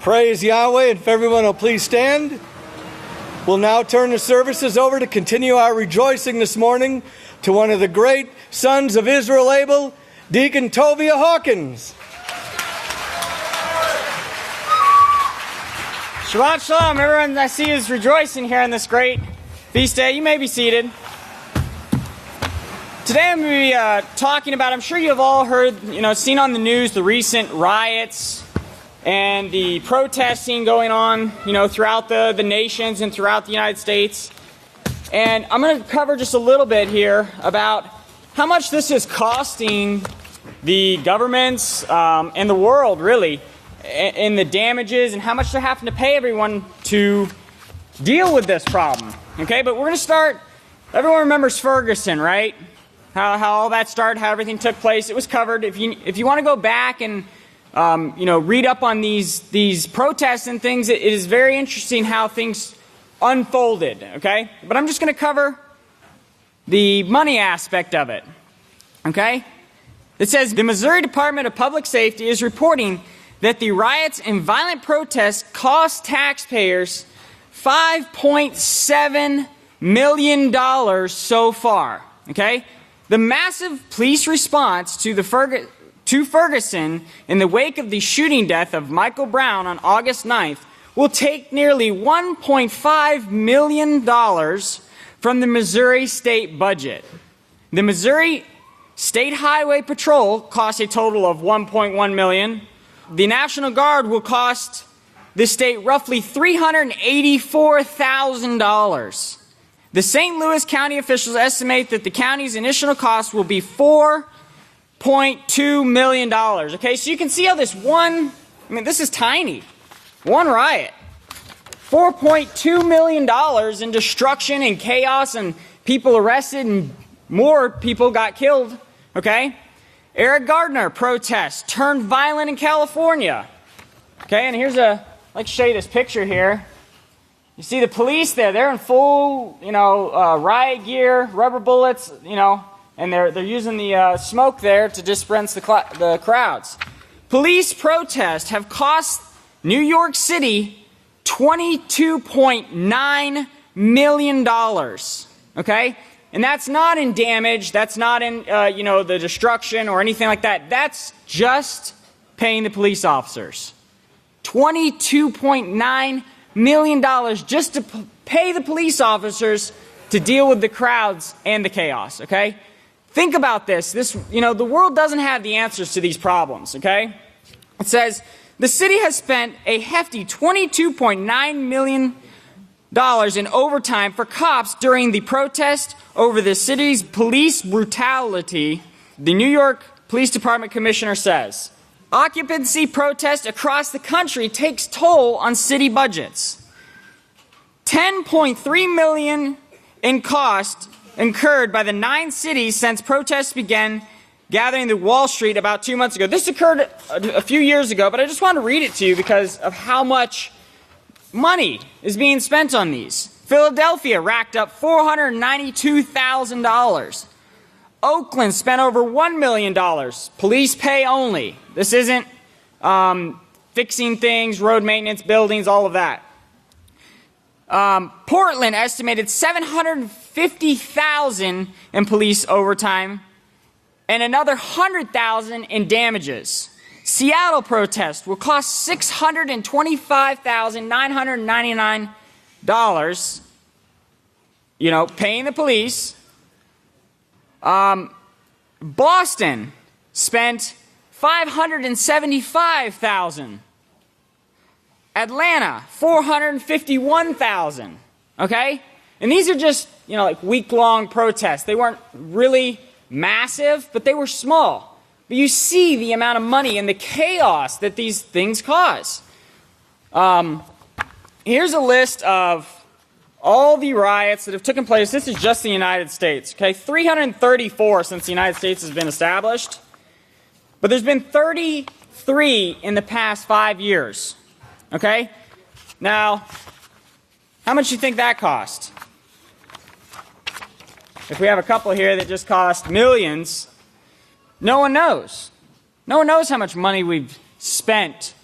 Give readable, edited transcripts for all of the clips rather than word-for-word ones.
Praise Yahweh, and if everyone will please stand. We'll now turn the services over to continue our rejoicing this morning to one of the great sons of Israel, Abel, Deacon Tovia Hawkins. Shabbat Shalom, everyone I see is rejoicing here on this great feast day. You may be seated. Today I'm going to be talking about, I'm sure you have all heard, seen on the news the recent riots and the protesting going on, throughout the nations and throughout the United States. And I'm going to cover just a little bit here about how much this is costing the governments and the world, really, in the damages and how much they're having to pay everyone to deal with this problem. Okay, but we're going to start, everyone remembers Ferguson, right? How all that started, how everything took place. It was covered. If you want to go back and read up on these protests and things, it is very interesting how things unfolded, okay? But I'm just going to cover the money aspect of it, okay? It says, the Missouri Department of Public Safety is reporting that the riots and violent protests cost taxpayers $5.7 million so far, okay? The massive police response to Ferguson in the wake of the shooting death of Michael Brown on August 9th will take nearly $1.5 million from the Missouri state budget. The Missouri State Highway Patrol costs a total of $1.1 million. The National Guard will cost the state roughly $384,000. The St. Louis County officials estimate that the county's initial cost will be $4.2 million. Okay, so you can see how this this is tiny. One riot. $4.2 million in destruction and chaos and people arrested and more people got killed. Okay? Eric Gardner protest turned violent in California. Okay, and I'd like to show you this picture here. You see the police there, they're in full, riot gear, rubber bullets, and they're using the smoke there to disperse the crowds. Police protests have cost New York City $22.9 million, okay? And that's not in damage, that's not in, the destruction or anything like that. That's just paying the police officers. $22.9 million just to pay the police officers to deal with the crowds and the chaos, okay? Think about this. The world doesn't have the answers to these problems, okay? It says, the city has spent a hefty $22.9 million in overtime for cops during the protest over the city's police brutality, the New York Police Department commissioner says. Occupancy protest across the country takes toll on city budgets. $10.3 million in cost incurred by the 9 cities since protests began gathering to Wall Street about 2 months ago. This occurred a few years ago, but I just want to read it to you because of how much money is being spent on these. Philadelphia racked up $492,000. Oakland spent over $1 million. Police pay only. This isn't fixing things, road maintenance, buildings, all of that. Portland estimated $750,000 in police overtime and another $100,000 in damages. Seattle protest will cost $625,999, paying the police. Boston spent $575,000. Atlanta, $451,000. Okay? And these are just, week-long protests. They weren't really massive, but they were small. But you see the amount of money and the chaos that these things cause. Here's a list of all the riots that have taken place. This is just the United States. Okay, 334 since the United States has been established. But there's been 33 in the past 5 years. Okay? Now, how much do you think that cost? If we have a couple here that just cost millions, no one knows. No one knows how much money we've spent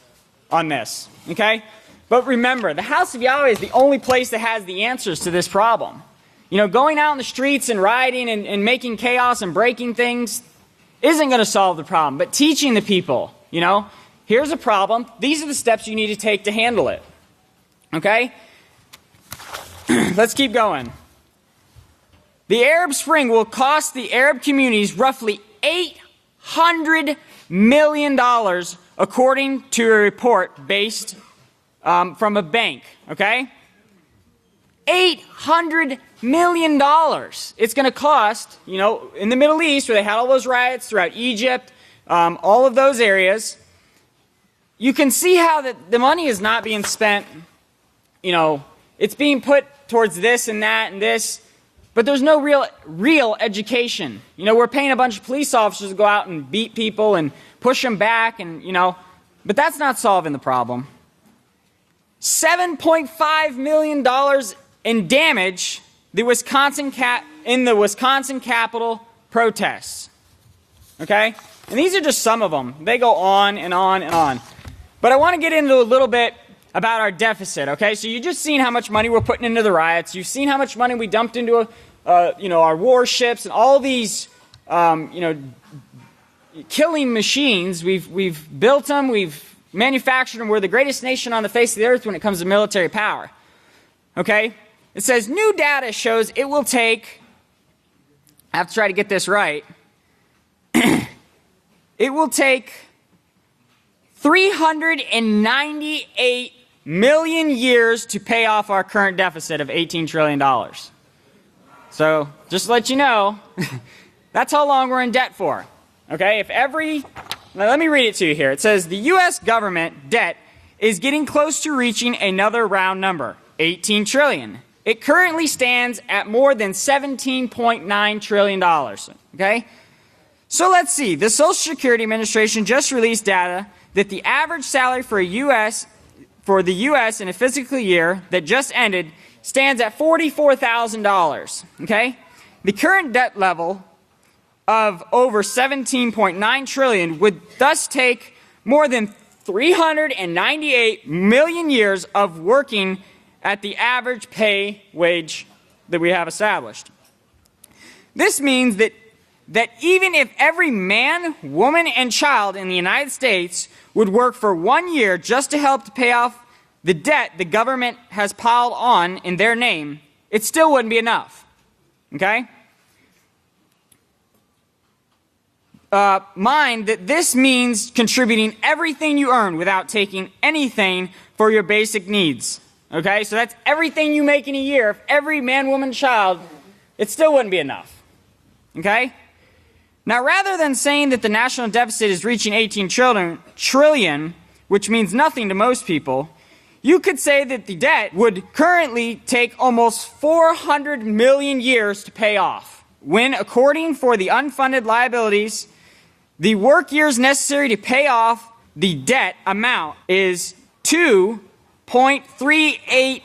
on this. Okay? But remember, the house of Yahweh is the only place that has the answers to this problem. You know, going out in the streets and rioting and making chaos and breaking things isn't going to solve the problem. But teaching the people, you know, here's a problem. These are the steps you need to take to handle it. Okay? Let's keep going. The Arab Spring will cost the Arab communities roughly $800 million, according to a report based from a bank. Okay? $800 million. It's going to cost, you know, in the Middle East, where they had all those riots throughout Egypt, all of those areas. You can see how the money is not being spent, you know, it's being put towards this and that and this, but there's no real education. You know, we're paying a bunch of police officers to go out and beat people and push them back and, you know, but that's not solving the problem. $7.5 million in damage in the Wisconsin Capitol protests. Okay? And these are just some of them. They go on and on and on. But I want to get into a little bit about our deficit, okay? So you've just seen how much money we're putting into the riots. You've seen how much money we dumped into, you know, our warships and all these, you know, killing machines. We've built them. We've manufactured them. We're the greatest nation on the face of the earth when it comes to military power, okay? It says new data shows it will take, I have to try to get this right, it will take 398 million years to pay off our current deficit of $18 trillion. So, just to let you know, that's how long we're in debt for. Okay, now let me read it to you here. It says the U.S. government debt is getting close to reaching another round number, 18 trillion. It currently stands at more than $17.9 trillion. Okay? So let's see. The Social Security Administration just released data that the average salary for the U.S. in a fiscal year that just ended stands at $44,000. Okay? The current debt level of over 17.9 trillion would thus take more than 398 million years of working at the average pay wage that we have established. This means that even if every man, woman, and child in the United States would work for 1 year just to help to pay off the debt the government has piled on in their name, it still wouldn't be enough. Okay? Mind that this means contributing everything you earn without taking anything for your basic needs. Okay? So that's everything you make in a year. If every man, woman, child, it still wouldn't be enough. Okay? Now, rather than saying that the national deficit is reaching 18 trillion, which means nothing to most people, you could say that the debt would currently take almost 400 million years to pay off, when, according for the unfunded liabilities, the work years necessary to pay off the debt amount is 2.38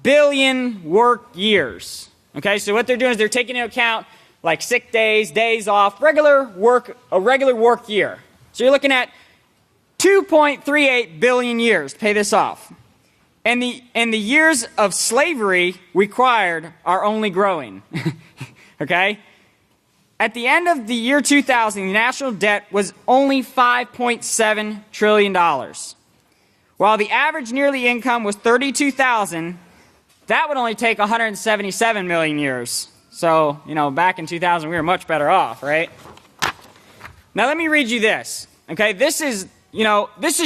billion work years. Okay, so what they're doing is they're taking into account like sick days, days off, a regular work year. So you're looking at 2.38 billion years to pay this off. And the years of slavery required are only growing. Okay? At the end of the year 2000, the national debt was only $5.7 trillion. While the average yearly income was $32,000, that would only take 177 million years. So, you know, back in 2000, we were much better off, right? Now, let me read you this. Okay, this is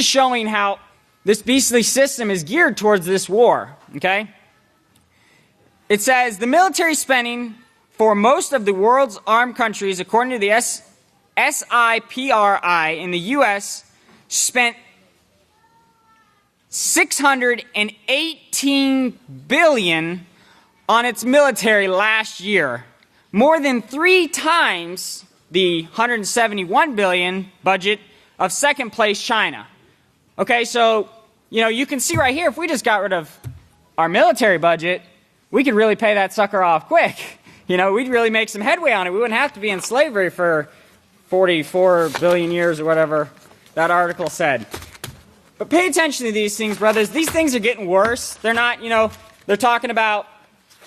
showing how this beastly system is geared towards this war. Okay? It says, the military spending for most of the world's armed countries, according to the SIPRI in the U.S., spent $618 billion on its military last year, more than 3 times the $171 billion budget of second place China. Okay, so, you know, you can see right here, if we just got rid of our military budget, we could really pay that sucker off quick. You know, we'd really make some headway on it. We wouldn't have to be in slavery for 44 billion years or whatever that article said. But pay attention to these things, brothers. These things are getting worse. They're not, they're talking about,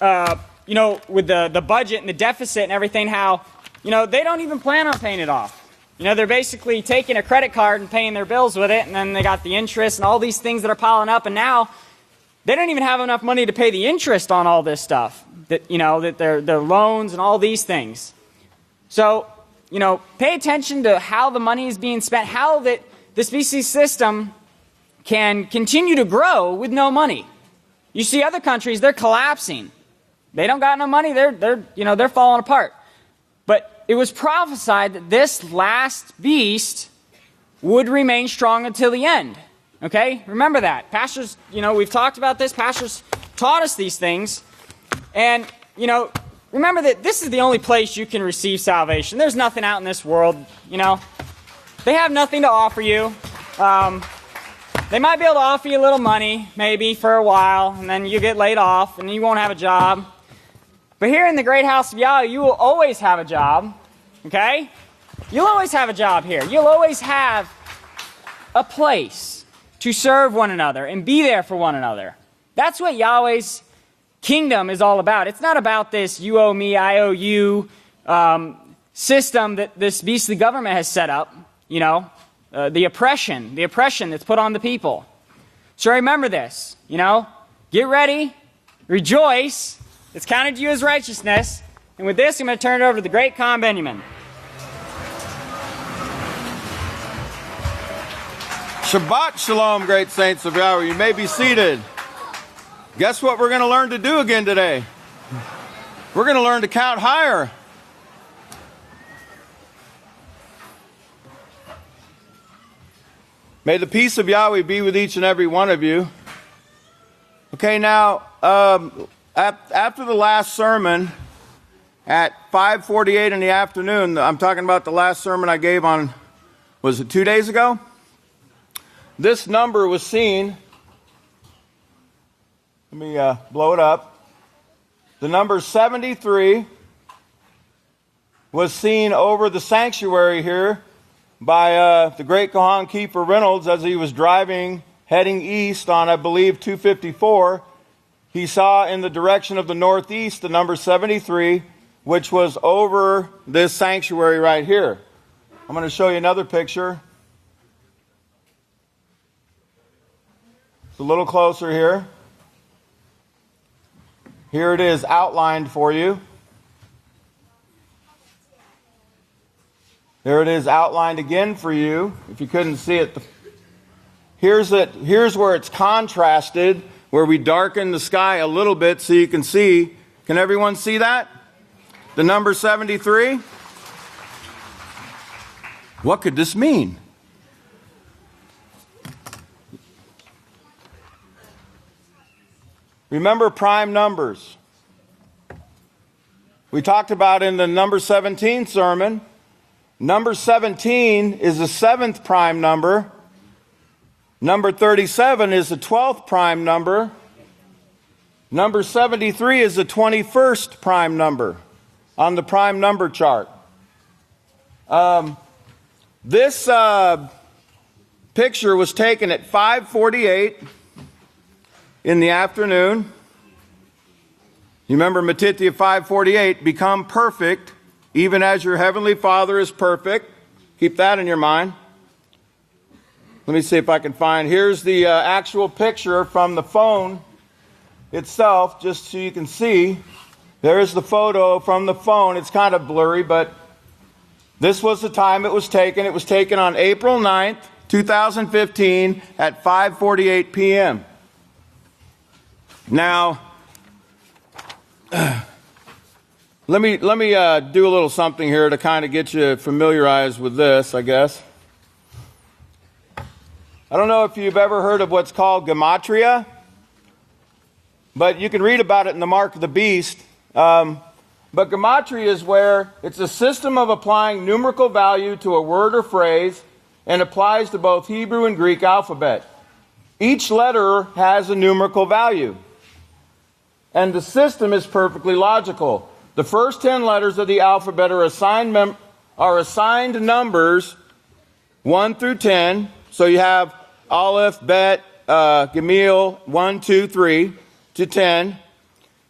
with the budget and the deficit and everything, how, they don't even plan on paying it off. They're basically taking a credit card and paying their bills with it, and then they got the interest and all these things that are piling up, and now they don't even have enough money to pay the interest on all this stuff, that their loans and all these things. So, pay attention to how the money is being spent, how that this BC system can continue to grow with no money. You see other countries, they're collapsing. They don't got no money, they're falling apart. But it was prophesied that this last beast would remain strong until the end. Okay? Remember that. Pastors, we've talked about this. Pastors taught us these things. And, remember that this is the only place you can receive salvation. There's nothing out in this world, They have nothing to offer you. They might be able to offer you a little money, maybe, for a while, and then you get laid off, and you won't have a job. But here in the great house of Yahweh, you will always have a job, okay? You'll always have a job here. You'll always have a place to serve one another and be there for one another. That's what Yahweh's kingdom is all about. It's not about this you owe me, I owe you system that this beastly government has set up, the oppression that's put on the people. So remember this, get ready, rejoice. It's counted to you as righteousness. And with this, I'm going to turn it over to the great Khan Benjamin. Shabbat Shalom, great saints of Yahweh. You may be seated. Guess what we're going to learn to do again today? We're going to learn to count higher. May the peace of Yahweh be with each and every one of you. Okay, now, after the last sermon at 5:48 in the afternoon, I'm talking about the last sermon I gave on, was it 2 days ago? This number was seen. Let me blow it up. The number 73 was seen over the sanctuary here by the great Kohan Keeper Reynolds as he was driving, heading east on, I believe, 254. He saw in the direction of the northeast the number 73, which was over this sanctuary right here. I'm going to show you another picture. It's a little closer here. Here it is outlined for you. There it is outlined again for you, if you couldn't see it. Here's where it's contrasted, where we darken the sky a little bit so you can see. Can everyone see that? The number 73? What could this mean? Remember prime numbers. We talked about in the number 17 sermon. Number 17 is the 7th prime number. Number 37 is the 12th prime number. Number 73 is the 21st prime number on the prime number chart. This picture was taken at 5:48 in the afternoon. You remember Matithya 5:48, become perfect, even as your heavenly Father is perfect. Keep that in your mind. Let me see if I can find. Here's the actual picture from the phone itself, just so you can see. There's the photo from the phone. It's kind of blurry, but this was the time it was taken. It was taken on April 9th, 2015 at 5:48 p.m. Now, let me do a little something here to kind of get you familiarized with this, I guess. I don't know if you've ever heard of what's called gematria, but you can read about it in the Mark of the Beast. But gematria is where it's a system of applying numerical value to a word or phrase and applies to both Hebrew and Greek alphabet. Each letter has a numerical value. And the system is perfectly logical. The first 10 letters of the alphabet are assigned numbers 1 through 10. So you have Aleph, Bet, Gamil, 1, 2, 3 to 10.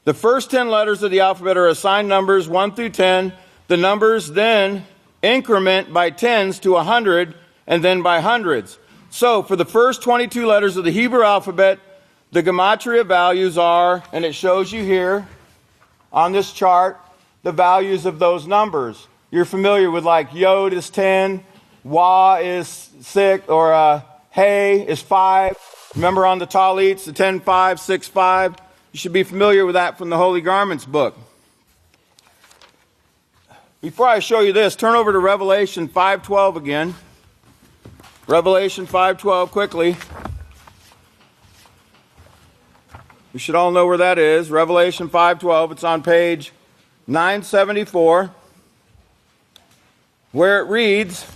The first 10 letters of the alphabet are assigned numbers 1 through 10. The numbers then increment by tens to 100 and then by hundreds. So for the first 22 letters of the Hebrew alphabet, the gematria values are, and it shows you here on this chart, the values of those numbers. You're familiar with like Yod is 10, Wa is 6, or Hey is 5. Remember on the Talits, the 10, 5, 6, 5. You should be familiar with that from the Holy Garments book. Before I show you this, turn over to Revelation 5:12 again. Revelation 5:12, quickly. We should all know where that is. Revelation 5:12. It's on page 974, where it reads,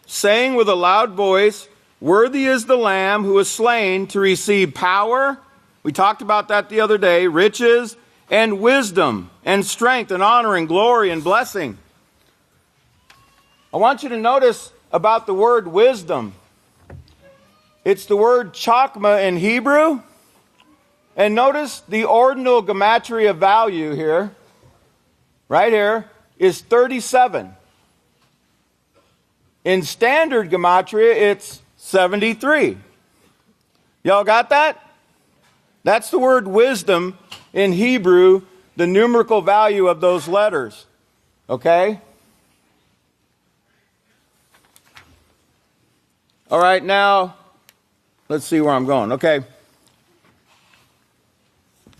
saying with a loud voice, worthy is the Lamb who was slain to receive power. We talked about that the other day. Riches and wisdom and strength and honor and glory and blessing. I want you to notice about the word wisdom. It's the word chakma in Hebrew. And notice the ordinal gematria value here, right here, is 37. In standard gematria, it's 73. Y'all got that? That's the word wisdom in Hebrew, the numerical value of those letters. Okay? All right, now, let's see where I'm going. Okay.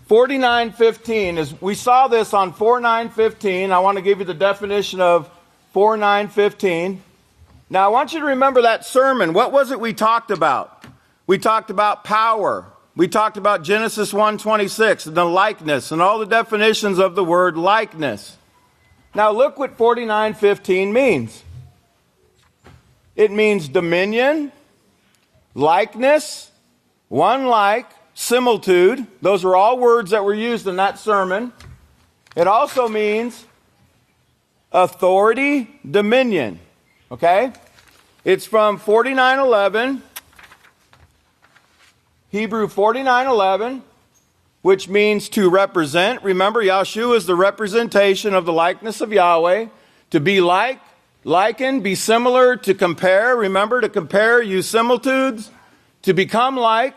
49:15 is, we saw this on 4:9:15. I want to give you the definition of 4:9:15. Now, I want you to remember that sermon. What was it we talked about? We talked about power. We talked about Genesis 1:26, the likeness, and all the definitions of the word likeness. Now, look what 49:15 means. It means dominion, likeness, one like, similitude. Those are all words that were used in that sermon. It also means authority, dominion. Okay? It's from 49:11, Hebrew 49:11, which means to represent. Remember, Yahshua is the representation of the likeness of Yahweh. To be like, liken, be similar, to compare. Remember, to compare, use similitudes. To become like,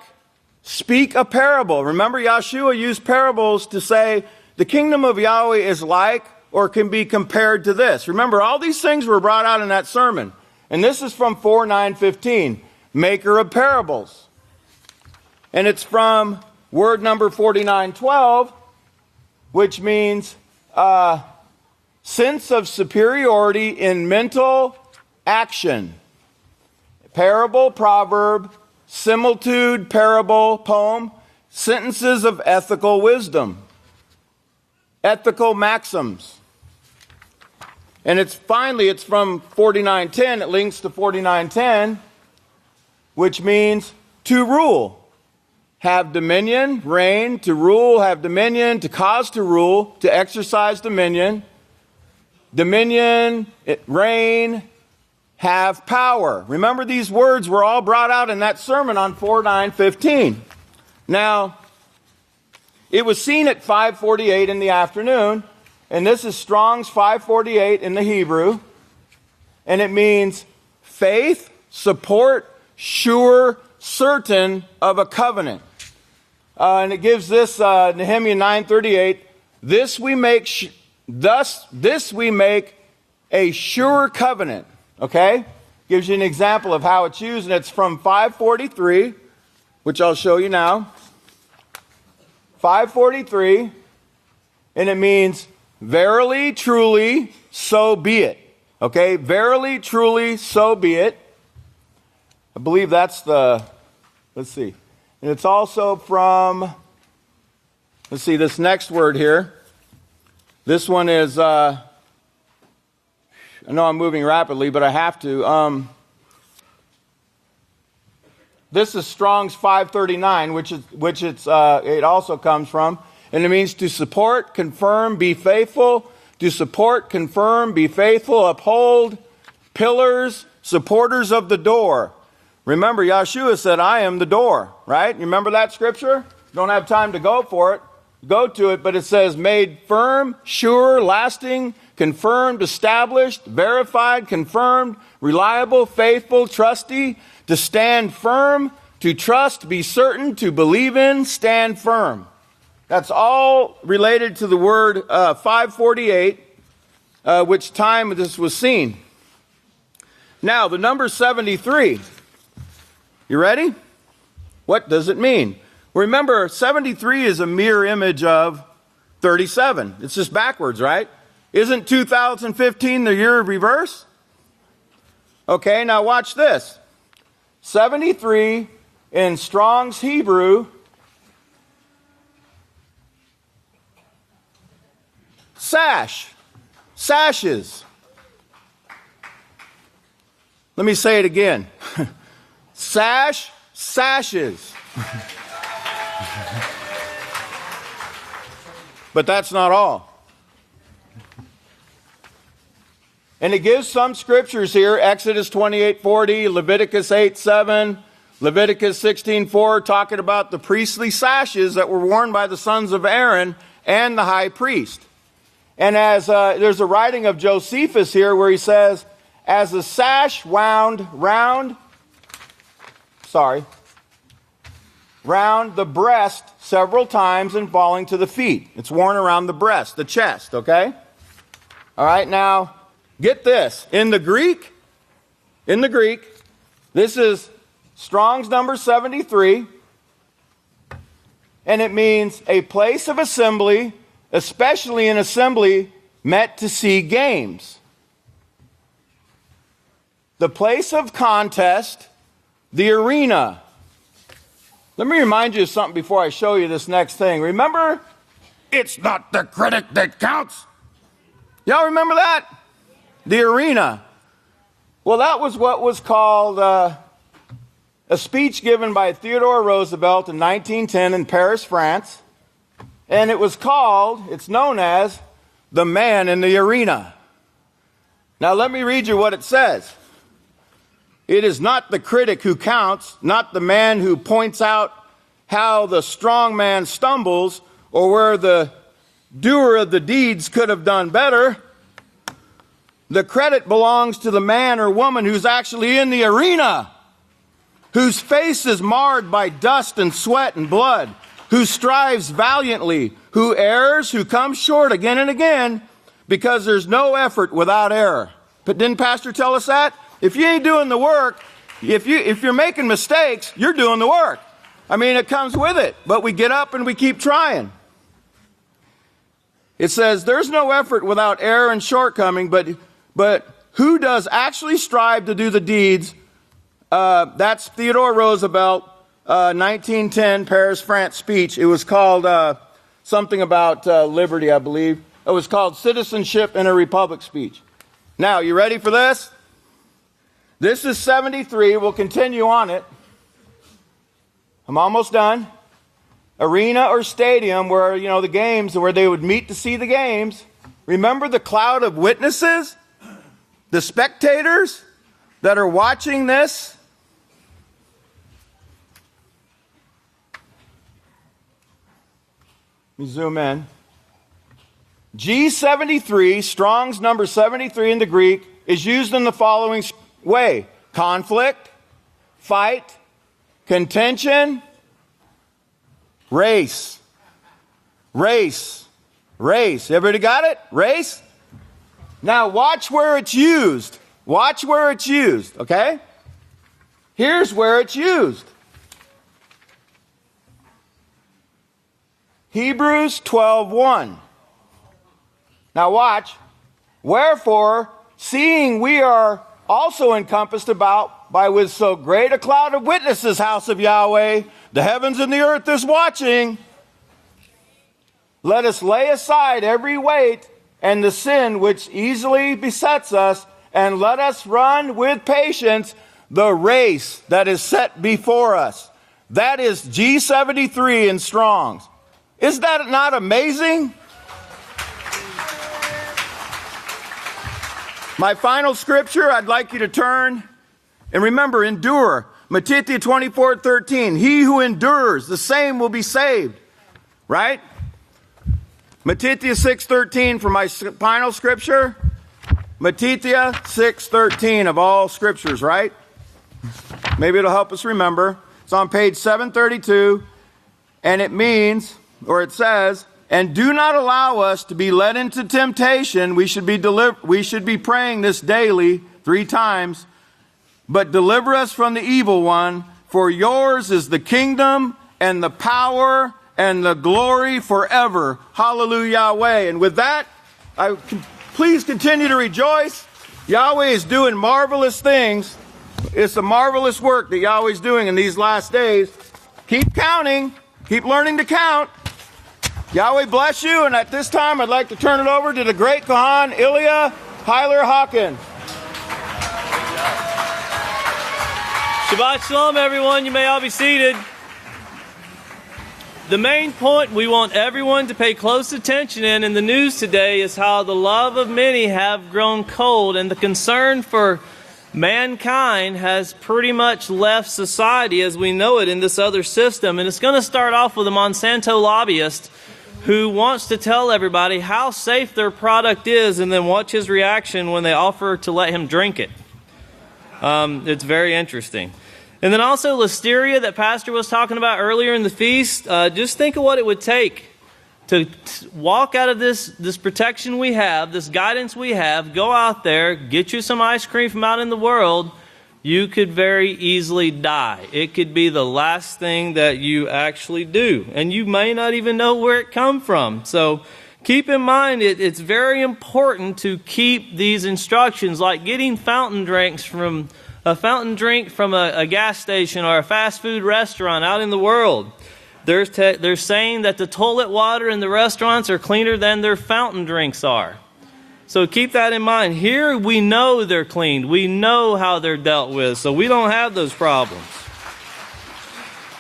speak a parable. Remember, Yahshua used parables to say the kingdom of Yahweh is like or can be compared to this. Remember, all these things were brought out in that sermon. And this is from 4:9:15, maker of parables. And it's from word number 49:12, which means sense of superiority in mental action. Parable, proverb, similitude, parable, poem, sentences of ethical wisdom, ethical maxims. And it's from 49:10, it links to 49:10, which means to rule. Have dominion, reign, to rule, have dominion, to cause to rule, to exercise dominion. Dominion, reign, have power. Remember, these words were all brought out in that sermon on 4:9:15. Now, it was seen at 5:48 in the afternoon, and this is Strong's 5:48 in the Hebrew, and it means faith, support, sure, certain of a covenant. And it gives this Nehemiah 9:38. This we make a sure covenant. Okay? Gives you an example of how it's used, and it's from 5:43, which I'll show you now. 5:43, and it means verily, truly, so be it. Okay? Verily, truly, so be it. I believe that's let's see. And it's also from, let's see, this next word here. This one is, I know I'm moving rapidly, but I have to. This is Strong's 539, which it also comes from. And it means to support, confirm, be faithful. To support, confirm, be faithful, uphold, pillars, supporters of the door. Remember, Yeshua said, I am the door, right? You remember that scripture? Don't have time to go to it, but it says, made firm, sure, lasting, confirmed, established, verified, confirmed, reliable, faithful, trusty, to stand firm, to trust, be certain, to believe in, stand firm. That's all related to the word 548, which time this was seen. Now, the number 73. You ready? What does it mean? Remember, 73 is a mirror image of 37. It's just backwards, right? Isn't 2015 the year of reverse? Okay, now watch this. 73 in Strong's Hebrew, sashes. Let me say it again. Sashes. But that's not all. And it gives some scriptures here, Exodus 28:40, Leviticus 8:7, Leviticus 16:4, talking about the priestly sashes that were worn by the sons of Aaron and the high priest. And as there's a writing of Josephus here where he says, as the sash wound round the breast several times and falling to the feet. It's worn around the breast, the chest, okay? All right, now, get this. In the Greek, this is Strong's number 73, and it means a place of assembly, especially an assembly met to see games. The place of contest, the arena. Let me remind you of something before I show you this next thing. Remember, it's not the critic that counts. Y'all remember that? The arena. Well, that was what was called a speech given by Theodore Roosevelt in 1910 in Paris, France. And it's known as the man in the arena. Now let me read you what it says. It is not the critic who counts, not the man who points out how the strong man stumbles or where the doer of the deeds could have done better. The credit belongs to the man or woman who's actually in the arena, whose face is marred by dust and sweat and blood, who strives valiantly, who errs, who comes short again and again, because there's no effort without error. But didn't Pastor tell us that? If you ain't doing the work, if you're making mistakes, you're doing the work. I mean, it comes with it. But we get up and we keep trying. It says, there's no effort without error and shortcoming, but who does actually strive to do the deeds? That's Theodore Roosevelt, 1910, Paris, France speech. It was called something about liberty, I believe. It was called Citizenship in a Republic speech. Now, you ready for this? This is 73. We'll continue on it. I'm almost done. Arena or stadium where, the games, where they would meet to see the games. Remember the cloud of witnesses? The spectators that are watching this? Let me zoom in. G73, Strong's number 73 in the Greek, is used in the following way. Conflict, fight, contention, race. Everybody got it? Race? Now watch where it's used. Okay? Here's where it's used. Hebrews 12:1. Now watch. Wherefore, seeing we are also encompassed about by with so great a cloud of witnesses, house of Yahweh, the heavens and the earth is watching. Let us lay aside every weight and the sin which easily besets us, and let us run with patience the race that is set before us. That is G73 in Strong's. Is that not amazing? My final scripture, I'd like you to turn, and remember, endure. Matthew 24:13, he who endures, the same will be saved. Right? Matthew 6:13 for my final scripture. Matthew 6:13 of all scriptures, right? Maybe it'll help us remember. It's on page 732, and it means, or it says, and do not allow us to be led into temptation. We should be praying this daily 3 times. But deliver us from the evil one, for yours is the kingdom and the power and the glory forever. Hallelujah, Yahweh. And with that, please continue to rejoice. Yahweh is doing marvelous things. It's a marvelous work that Yahweh's doing in these last days. Keep counting. Keep learning to count. Yahweh bless you. And at this time, I'd like to turn it over to the great Kohan, Ilya Heiler Hawken. Shabbat Shalom, everyone. You may all be seated. The main point we want everyone to pay close attention in the news today is how the love of many have grown cold, and the concern for mankind has pretty much left society as we know it in this other system. And it's going to start off with a Monsanto lobbyist who wants to tell everybody how safe their product is, and then watch his reaction when they offer to let him drink it. It's very interesting. And then also listeria that Pastor was talking about earlier in the feast. Just think of what it would take to walk out of this protection we have, this guidance we have, go out there, get you some ice cream from out in the world. You could very easily die. It could be the last thing that you actually do. And you may not even know where it come from. So keep in mind, it's very important to keep these instructions, like getting fountain drink from a gas station or a fast food restaurant out in the world. They're saying that the toilet water in the restaurants are cleaner than their fountain drinks are. So keep that in mind. Here we know they're cleaned. We know how they're dealt with, so we don't have those problems.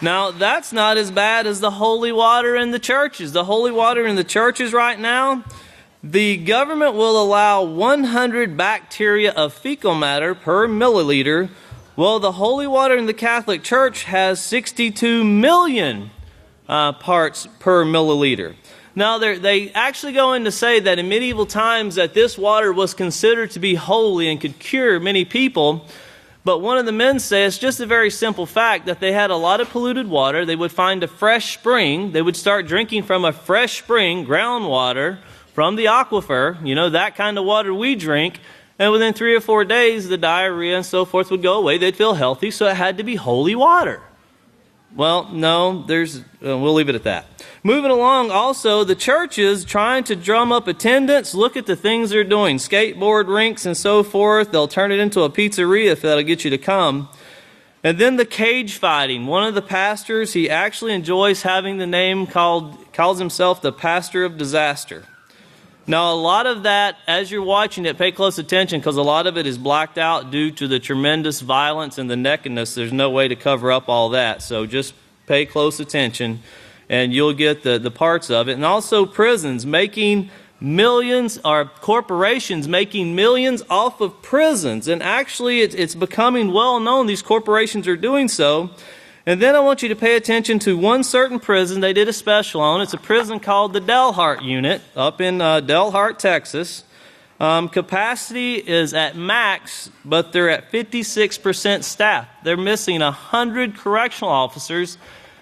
Now, that's not as bad as the holy water in the churches. The holy water in the churches right now, the government will allow 100 bacteria of fecal matter per milliliter. Well, the holy water in the Catholic Church has 62 million parts per milliliter. Now, they actually go in to say that in medieval times that this water was considered to be holy and could cure many people. But one of the men says it's just a very simple fact that they had a lot of polluted water. They would find a fresh spring. They would start drinking from a fresh spring, groundwater, from the aquifer, that kind of water we drink. And within 3 or 4 days, the diarrhea and so forth would go away. They'd feel healthy, so it had to be holy water. Well, no, we'll leave it at that. Moving along, also, the churches trying to drum up attendance. Look at the things they're doing. Skateboard rinks and so forth. They'll turn it into a pizzeria if that'll get you to come. And then the cage fighting. One of the pastors, he actually enjoys having the name calls himself the pastor of disaster. Now, a lot of that, as you're watching it, pay close attention, because a lot of it is blacked out due to the tremendous violence and the nakedness. There's no way to cover up all that. So just pay close attention, and you'll get the parts of it. And also prisons making millions, or corporations making millions off of prisons. And actually, it's becoming well known these corporations are doing so. And then I want you to pay attention to one certain prison they did a special on. It's a prison called the Delhart Unit up in Delhart, Texas. Capacity is at max, but they're at 56% staff. They're missing 100 correctional officers.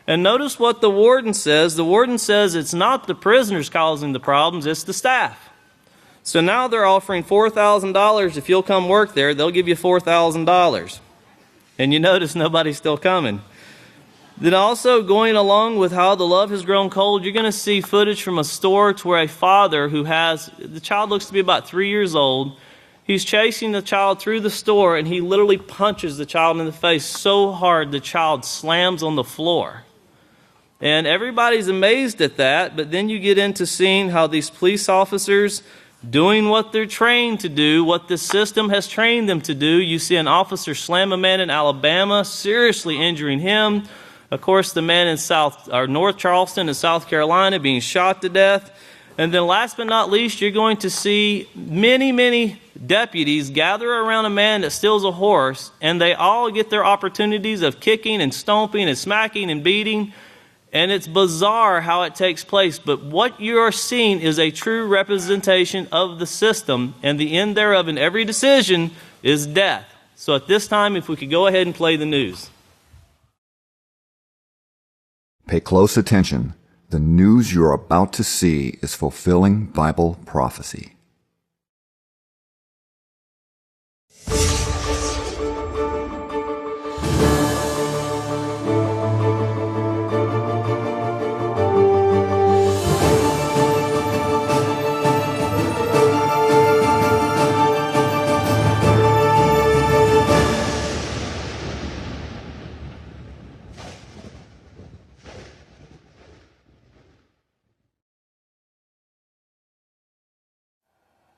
And notice what the warden says. The warden says it's not the prisoners causing the problems, it's the staff. So now they're offering $4,000 if you'll come work there. They'll give you $4,000. And you notice nobody's still coming. Then also, going along with how the love has grown cold, you're going to see footage from a store to where a father the child looks to be about 3 years old. He's chasing the child through the store, and he literally punches the child in the face so hard the child slams on the floor. And everybody's amazed at that, but then you get into seeing how these police officers doing what they're trained to do, what the system has trained them to do. You see an officer slam a man in Alabama, seriously injuring him. Of course, the man in North Charleston in South Carolina being shot to death. And then last but not least, you're going to see many, many deputies gather around a man that steals a horse, and they all get their opportunities of kicking and stomping and smacking and beating. And it's bizarre how it takes place. But what you are seeing is a true representation of the system, and the end thereof in every decision is death. So at this time, if we could go ahead and play the news. Pay close attention. The news you're about to see is fulfilling Bible prophecy.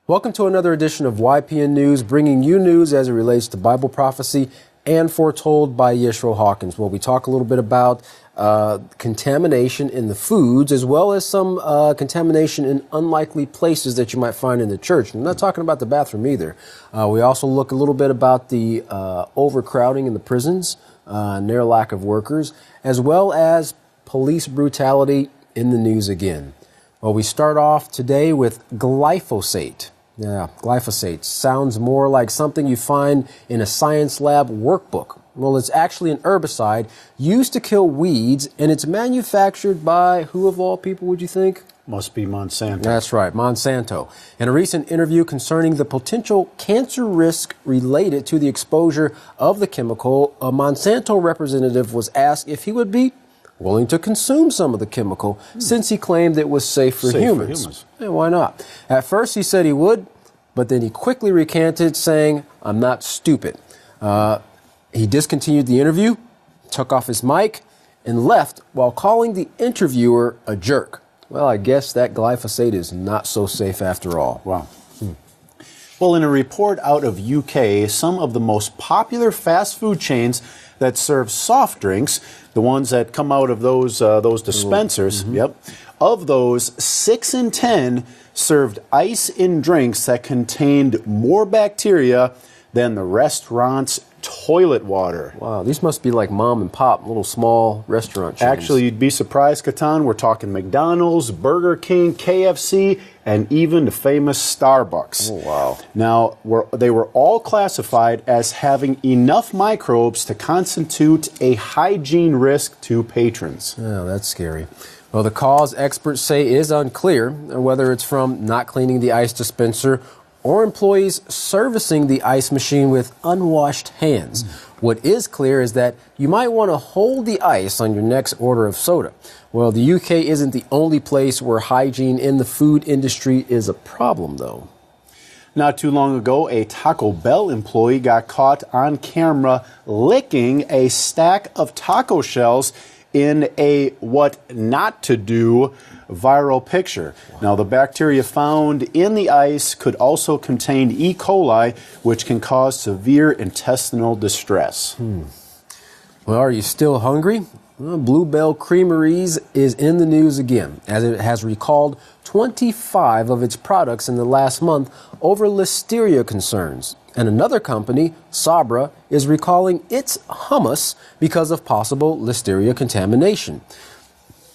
Welcome to another edition of YPN News, bringing you news as it relates to Bible prophecy and foretold by Yisrayl Hawkins. Well, we talk a little bit about contamination in the foods, as well as some contamination in unlikely places that you might find in the church. I'm not talking about the bathroom either. We also look a little bit about the overcrowding in the prisons and their lack of workers, as well as police brutality in the news again. Well, we start off today with glyphosate. Yeah, glyphosate sounds more like something you find in a science lab workbook. Well, it's actually an herbicide used to kill weeds, and it's manufactured by who of all people would you think? Must be Monsanto. That's right, Monsanto. In a recent interview concerning the potential cancer risk related to the exposure of the chemical, a Monsanto representative was asked if he would be willing to consume some of the chemical since he claimed it was safe for humans. Yeah, why not? At first he said he would, but then he quickly recanted, saying, "I'm not stupid." He discontinued the interview, took off his mic, and left while calling the interviewer a jerk. Well, I guess that glyphosate is not so safe after all. Wow. Well, in a report out of UK, some of the most popular fast food chains that serve soft drinks, the ones that come out of those dispensers, of those, 6 in 10 served ice in drinks that contained more bacteria than the restaurant's toilet water. Wow, these must be like mom and pop, little small restaurant chains. Actually, you'd be surprised, Catan. We're talking McDonald's, Burger King, KFC, and even the famous Starbucks. Oh, wow. Now, they were all classified as having enough microbes to constitute a hygiene risk to patrons. Oh, that's scary. Well, the cause, experts say, is unclear, whether it's from not cleaning the ice dispenser or employees servicing the ice machine with unwashed hands. What is clear is that you might want to hold the ice on your next order of soda. Well, the UK isn't the only place where hygiene in the food industry is a problem, though. Not too long ago, a Taco Bell employee got caught on camera licking a stack of taco shells in a what not to do viral picture. Now, the bacteria found in the ice could also contain E. coli, which can cause severe intestinal distress. Well, are you still hungry? Well, Bluebell Creameries is in the news again, as it has recalled 25 of its products in the last month over listeria concerns. And another company, Sabra, is recalling its hummus because of possible listeria contamination.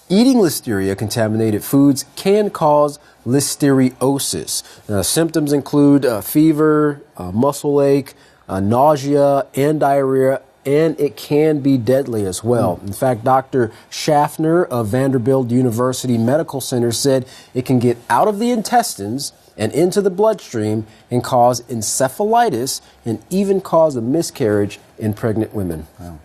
Eating listeria-contaminated foods can cause listeriosis. Symptoms include fever, muscle ache, nausea, and diarrhea, and it can be deadly as well. In fact, Dr. Schaffner of Vanderbilt University Medical Center said it can get out of the intestines and into the bloodstream and cause encephalitis and even cause a miscarriage in pregnant women. Wow.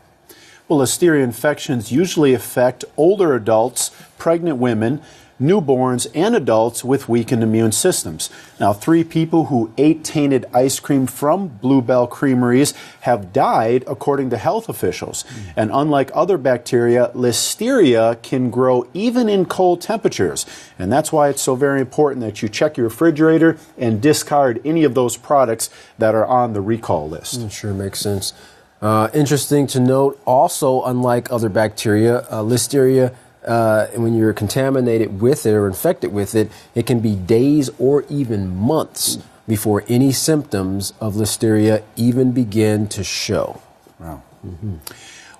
Well, listeria infections usually affect older adults, pregnant women, newborns, and adults with weakened immune systems. Now, 3 people who ate tainted ice cream from Bluebell Creameries have died, according to health officials. And unlike other bacteria, listeria can grow even in cold temperatures. And that's why it's so very important that you check your refrigerator and discard any of those products that are on the recall list. Sure makes sense. Interesting to note, also, unlike other bacteria, listeria, when you're contaminated with it or infected with it, it can be days or even months before any symptoms of listeria even begin to show. Wow.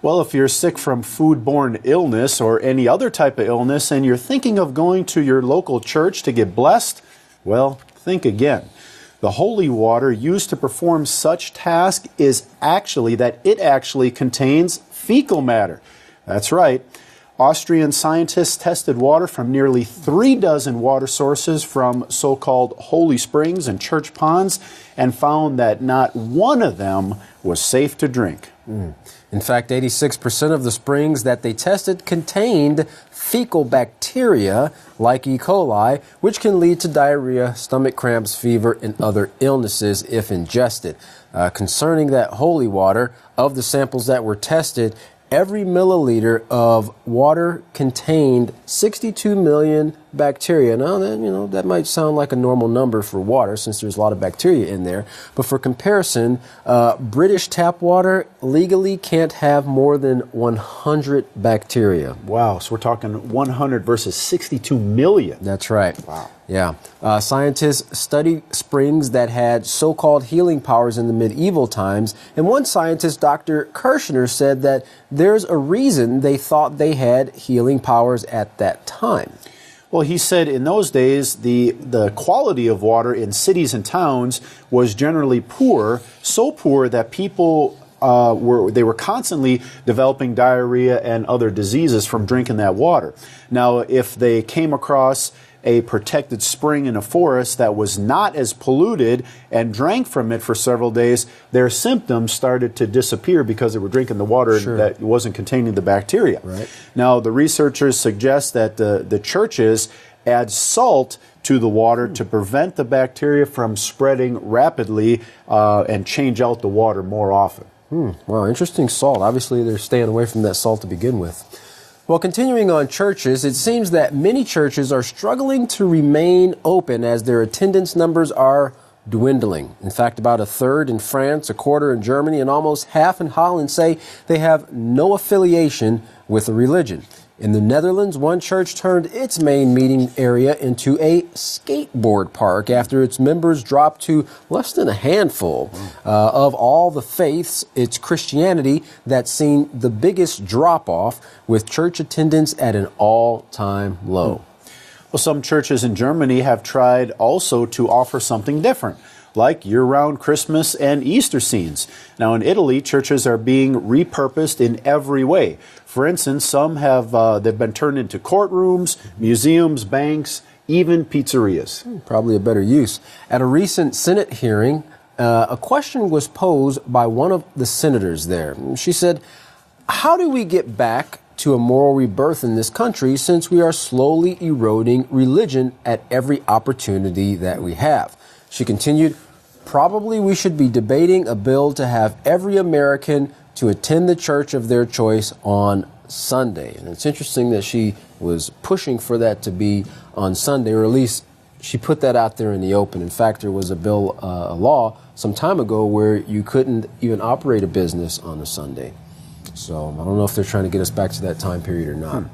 Well, if you're sick from foodborne illness or any other type of illness and you're thinking of going to your local church to get blessed, well, think again. The holy water used to perform such task is actually contains fecal matter. That's right. Austrian scientists tested water from nearly 3 dozen water sources from so-called holy springs and church ponds and found that not one of them was safe to drink. In fact, 86% of the springs that they tested contained fecal bacteria like E. coli, which can lead to diarrhea, stomach cramps, fever, and other illnesses if ingested. Concerning that holy water, of the samples that were tested, every milliliter of water contained 62 million bacteria. Now, that might sound like a normal number for water since there's a lot of bacteria in there. But for comparison, British tap water legally can't have more than 100 bacteria. Wow, so we're talking 100 versus 62 million. That's right. Wow. Yeah. Scientists studied springs that had so-called healing powers in the medieval times, and one scientist, Dr. Kirshner, said that there's a reason they thought they had healing powers at that time. Well, he said in those days the quality of water in cities and towns was generally poor, so poor that people were constantly developing diarrhea and other diseases from drinking that water. Now, if they came across a protected spring in a forest that was not as polluted and drank from it for several days, their symptoms started to disappear because they were drinking the water that wasn't containing the bacteria. Right. Now, the researchers suggest that the churches add salt to the water to prevent the bacteria from spreading rapidly and change out the water more often. Wow, interesting salt. Obviously, they're staying away from that salt to begin with. Well, continuing on churches, it seems that many churches are struggling to remain open as their attendance numbers are dwindling. In fact, about a third in France, a quarter in Germany, and almost half in Holland say they have no affiliation with a religion. In the Netherlands, one church turned its main meeting area into a skateboard park after its members dropped to less than a handful. Of all the faiths, it's Christianity that's seen the biggest drop-off, with church attendance at an all-time low. Well, some churches in Germany have tried also to offer something different, like year-round Christmas and Easter scenes. Now, in Italy, churches are being repurposed in every way. For instance, some have they've been turned into courtrooms, museums, banks, even pizzerias. Probably a better use. At a recent Senate hearing, a question was posed by one of the senators there. She said, "How do we get back to a moral rebirth in this country since we are slowly eroding religion at every opportunity that we have?" She continued, "Probably we should be debating a bill to have every American to attend the church of their choice on Sunday." And it's interesting that she was pushing for that to be on Sunday, or at least she put that out there in the open. In fact, there was a bill, a law some time ago where you couldn't even operate a business on a Sunday. So I don't know if they're trying to get us back to that time period or not.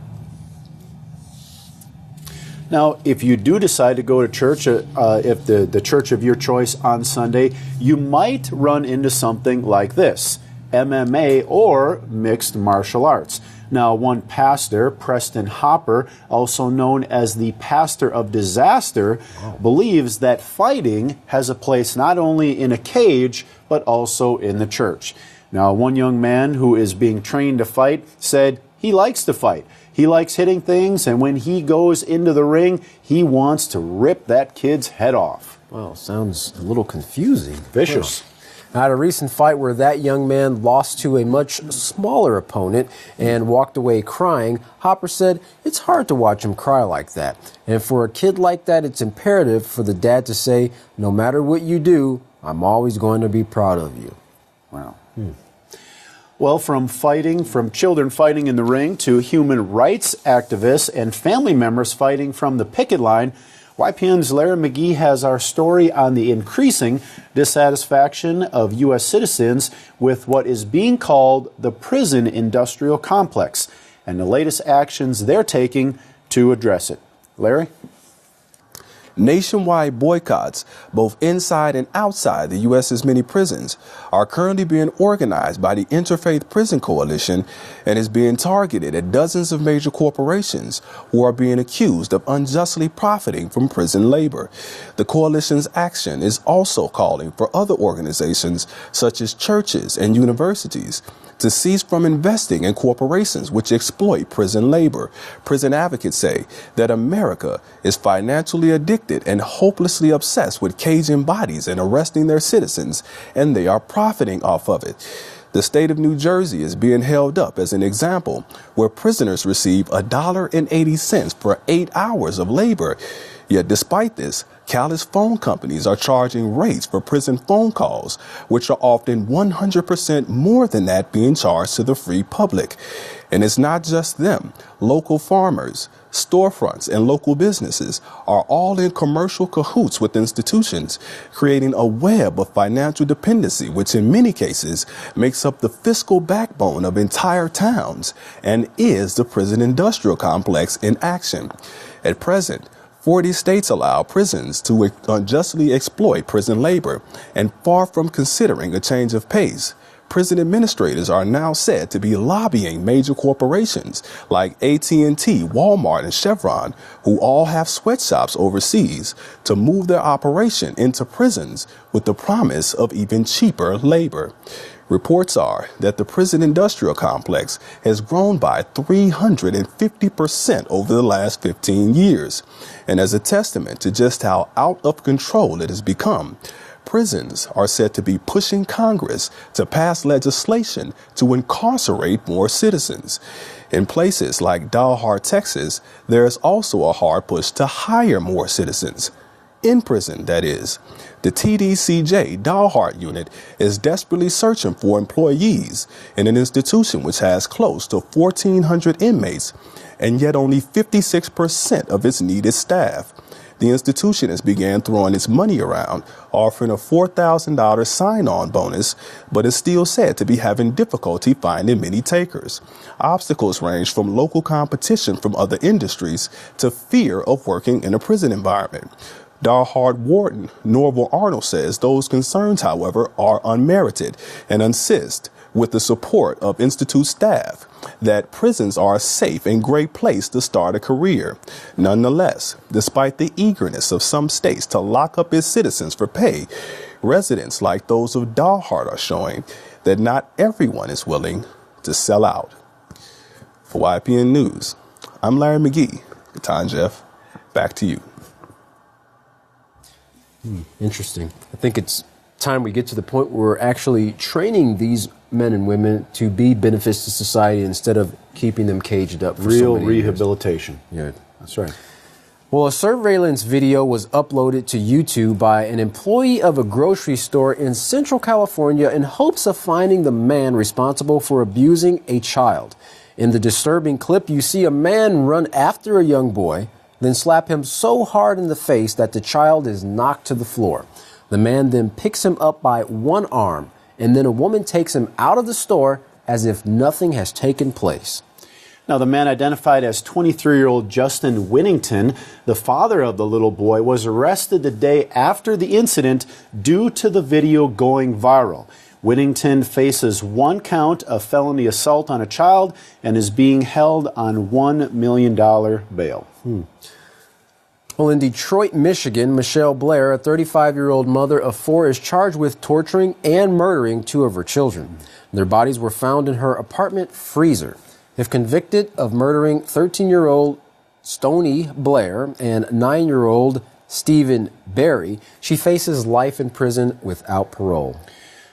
Now, if you do decide to go to church, if the church of your choice on Sunday, you might run into something like this: MMA or mixed martial arts. Now, one pastor, Preston Hopper, also known as the pastor of disaster, believes that fighting has a place not only in a cage, but also in the church. Now, one young man who is being trained to fight said he likes to fight. He likes hitting things, and when he goes into the ring, he wants to rip that kid's head off. Well, sounds a little confusing. Vicious. At a recent fight where that young man lost to a much smaller opponent and walked away crying, Hopper said it's hard to watch him cry like that. And for a kid like that, it's imperative for the dad to say, no matter what you do, I'm always going to be proud of you. Wow. Well, from children fighting in the ring to human rights activists and family members fighting from the picket line, YPN's Larry McGee has our story on the increasing dissatisfaction of U.S. citizens with what is being called the prison industrial complex and the latest actions they're taking to address it. Larry? Nationwide boycotts, both inside and outside the U.S.'s many prisons, are currently being organized by the Interfaith Prison Coalition and is being targeted at dozens of major corporations who are being accused of unjustly profiting from prison labor. The coalition's action is also calling for other organizations, such as churches and universities, to cease from investing in corporations which exploit prison labor. Prison advocates say that America is financially addicted and hopelessly obsessed with caging bodies and arresting their citizens, and they are profiting off of it. The state of New Jersey is being held up as an example where prisoners receive $1.80 for 8 hours of labor. Yet despite this, callous phone companies are charging rates for prison phone calls, which are often 100% more than that being charged to the free public. And it's not just them. Local farmers, storefronts, and local businesses are all in commercial cahoots with institutions, creating a web of financial dependency, which in many cases makes up the fiscal backbone of entire towns and is the prison industrial complex in action. At present, 40 states allow prisons to unjustly exploit prison labor, and far from considering a change of pace, prison administrators are now said to be lobbying major corporations like AT&T, Walmart, and Chevron, who all have sweatshops overseas, to move their operation into prisons with the promise of even cheaper labor. Reports are that the prison industrial complex has grown by 350% over the last 15 years. And as a testament to just how out of control it has become, prisons are said to be pushing Congress to pass legislation to incarcerate more citizens. In places like Dalhart, Texas, there is also a hard push to hire more citizens. In prison, that is. The TDCJ Dalhart unit is desperately searching for employees in an institution which has close to 1,400 inmates, and yet only 56% of its needed staff. The institution has began throwing its money around, offering a $4,000 sign-on bonus, but is still said to be having difficulty finding many takers. Obstacles range from local competition from other industries to fear of working in a prison environment. Dalhart Warden Norval Arnold says those concerns, however, are unmerited and insists, with the support of Institute staff, that prisons are a safe and great place to start a career. Nonetheless, despite the eagerness of some states to lock up its citizens for pay, residents like those of Dalhart are showing that not everyone is willing to sell out. For YPN News, I'm Larry McGee. Baton Jeff, back to you. Interesting. I think it's time we get to the point where we're actually training these men and women to be benefits to society instead of keeping them caged up for real so many rehabilitation. years. Yeah, That's right. Well, a surveillance video was uploaded to YouTube by an employee of a grocery store in Central California in hopes of finding the man responsible for abusing a child. In the disturbing clip, you see a man run after a young boy, then slap him so hard in the face that the child is knocked to the floor. The man then picks him up by one arm, and then a woman takes him out of the store as if nothing has taken place. Now, the man identified as 23-year-old Justin Winnington, the father of the little boy, was arrested the day after the incident due to the video going viral. Winnington faces one count of felony assault on a child and is being held on $1 million bail. Well, in Detroit, Michigan, Michelle Blair, a 35-year-old mother of four, is charged with torturing and murdering two of her children. Their bodies were found in her apartment freezer. If convicted of murdering 13-year-old Stoney Blair and 9-year-old Stephen Berry, she faces life in prison without parole.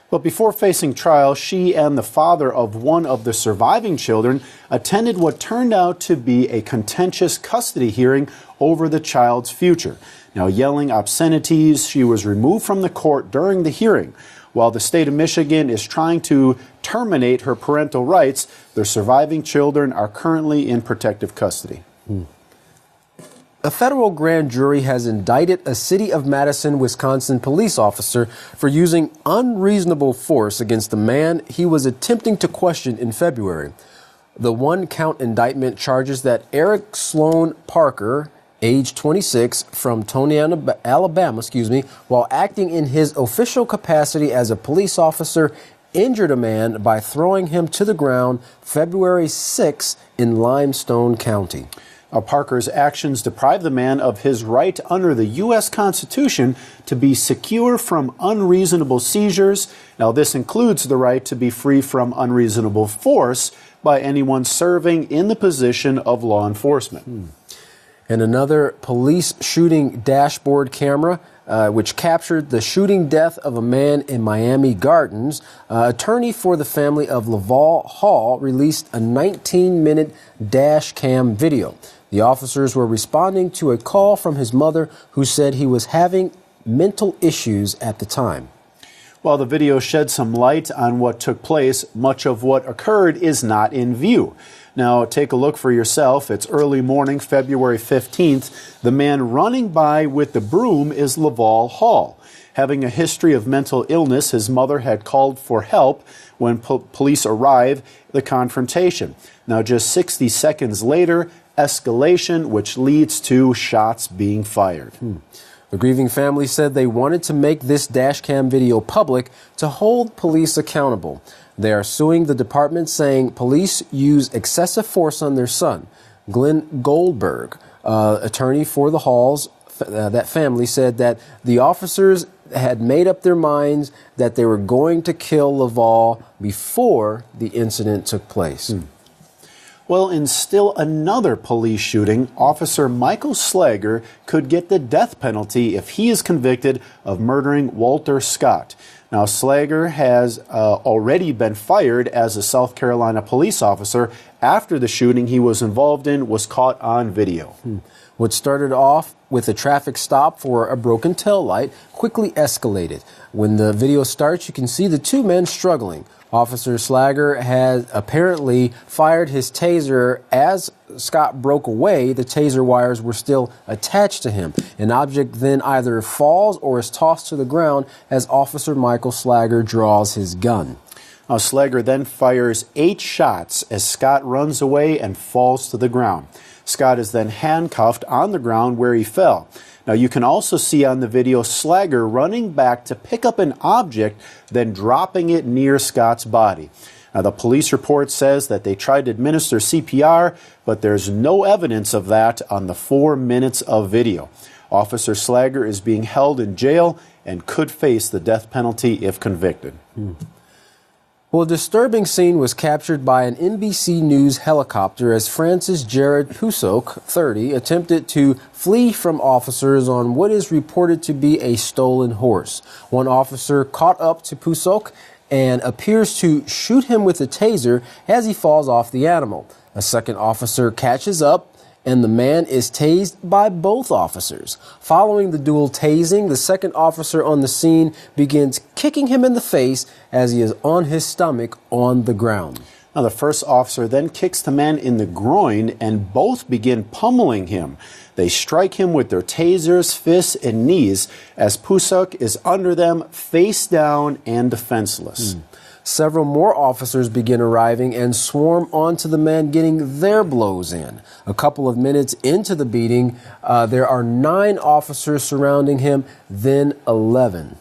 But before facing trial, she and the father of one of the surviving children attended what turned out to be a contentious custody hearing over the child's future. Now, yelling obscenities, she was removed from the court during the hearing. While the state of Michigan is trying to terminate her parental rights, their surviving children are currently in protective custody. A federal grand jury has indicted a City of Madison, Wisconsin police officer for using unreasonable force against the man he was attempting to question in February. The one-count indictment charges that Eric Sloan Parker age 26, from Tony, Alabama, while acting in his official capacity as a police officer, injured a man by throwing him to the ground February 6 in Limestone County. Parker's actions deprive the man of his right under the U.S. Constitution to be secure from unreasonable seizures. Now, this includes the right to be free from unreasonable force by anyone serving in the position of law enforcement. And another police shooting dashboard camera, which captured the shooting death of a man in Miami Gardens. Attorney for the family of Laval Hall released a 19-minute dash cam video. The officers were responding to a call from his mother, who said he was having mental issues at the time. While the video shed some light on what took place, much of what occurred is not in view. Now, take a look for yourself. It's early morning, February 15th. The man running by with the broom is Laval Hall. Having a history of mental illness, his mother had called for help. When police arrive, the confrontation. Now, just 60 seconds later, escalation, which leads to shots being fired. The grieving family said they wanted to make this dashcam video public to hold police accountable. They are suing the department, saying police use excessive force on their son. Glenn Goldberg, attorney for the Halls, that family, said that the officers had made up their minds that they were going to kill Laval before the incident took place. Well, in still another police shooting, Officer Michael Slager could get the death penalty if he is convicted of murdering Walter Scott. Now, Slager has already been fired as a South Carolina police officer after the shooting he was involved in was caught on video. What started off with a traffic stop for a broken taillight quickly escalated. When the video starts, you can see the two men struggling. Officer Slager had apparently fired his taser. As Scott broke away, the taser wires were still attached to him. An object then either falls or is tossed to the ground as Officer Michael Slager draws his gun. Now, Slager then fires 8 shots as Scott runs away and falls to the ground. Scott is then handcuffed on the ground where he fell. Now, you can also see on the video Slager running back to pick up an object, then dropping it near Scott's body. Now, the police report says that they tried to administer CPR, but there's no evidence of that on the 4 minutes of video. Officer Slager is being held in jail and could face the death penalty if convicted. Well, a disturbing scene was captured by an NBC News helicopter as Francis Jared Pusok, 30, attempted to flee from officers on what is reported to be a stolen horse. One officer caught up to Pusok and appears to shoot him with a taser as he falls off the animal. A second officer catches up, and the man is tased by both officers. Following the dual tasing, the second officer on the scene begins kicking him in the face as he is on his stomach on the ground. Now, the first officer then kicks the man in the groin, and both begin pummeling him. They strike him with their tasers, fists, and knees as Pusok is under them, face down and defenseless. Several more officers begin arriving and swarm onto the man, getting their blows in. A couple of minutes into the beating, there are 9 officers surrounding him, then 11.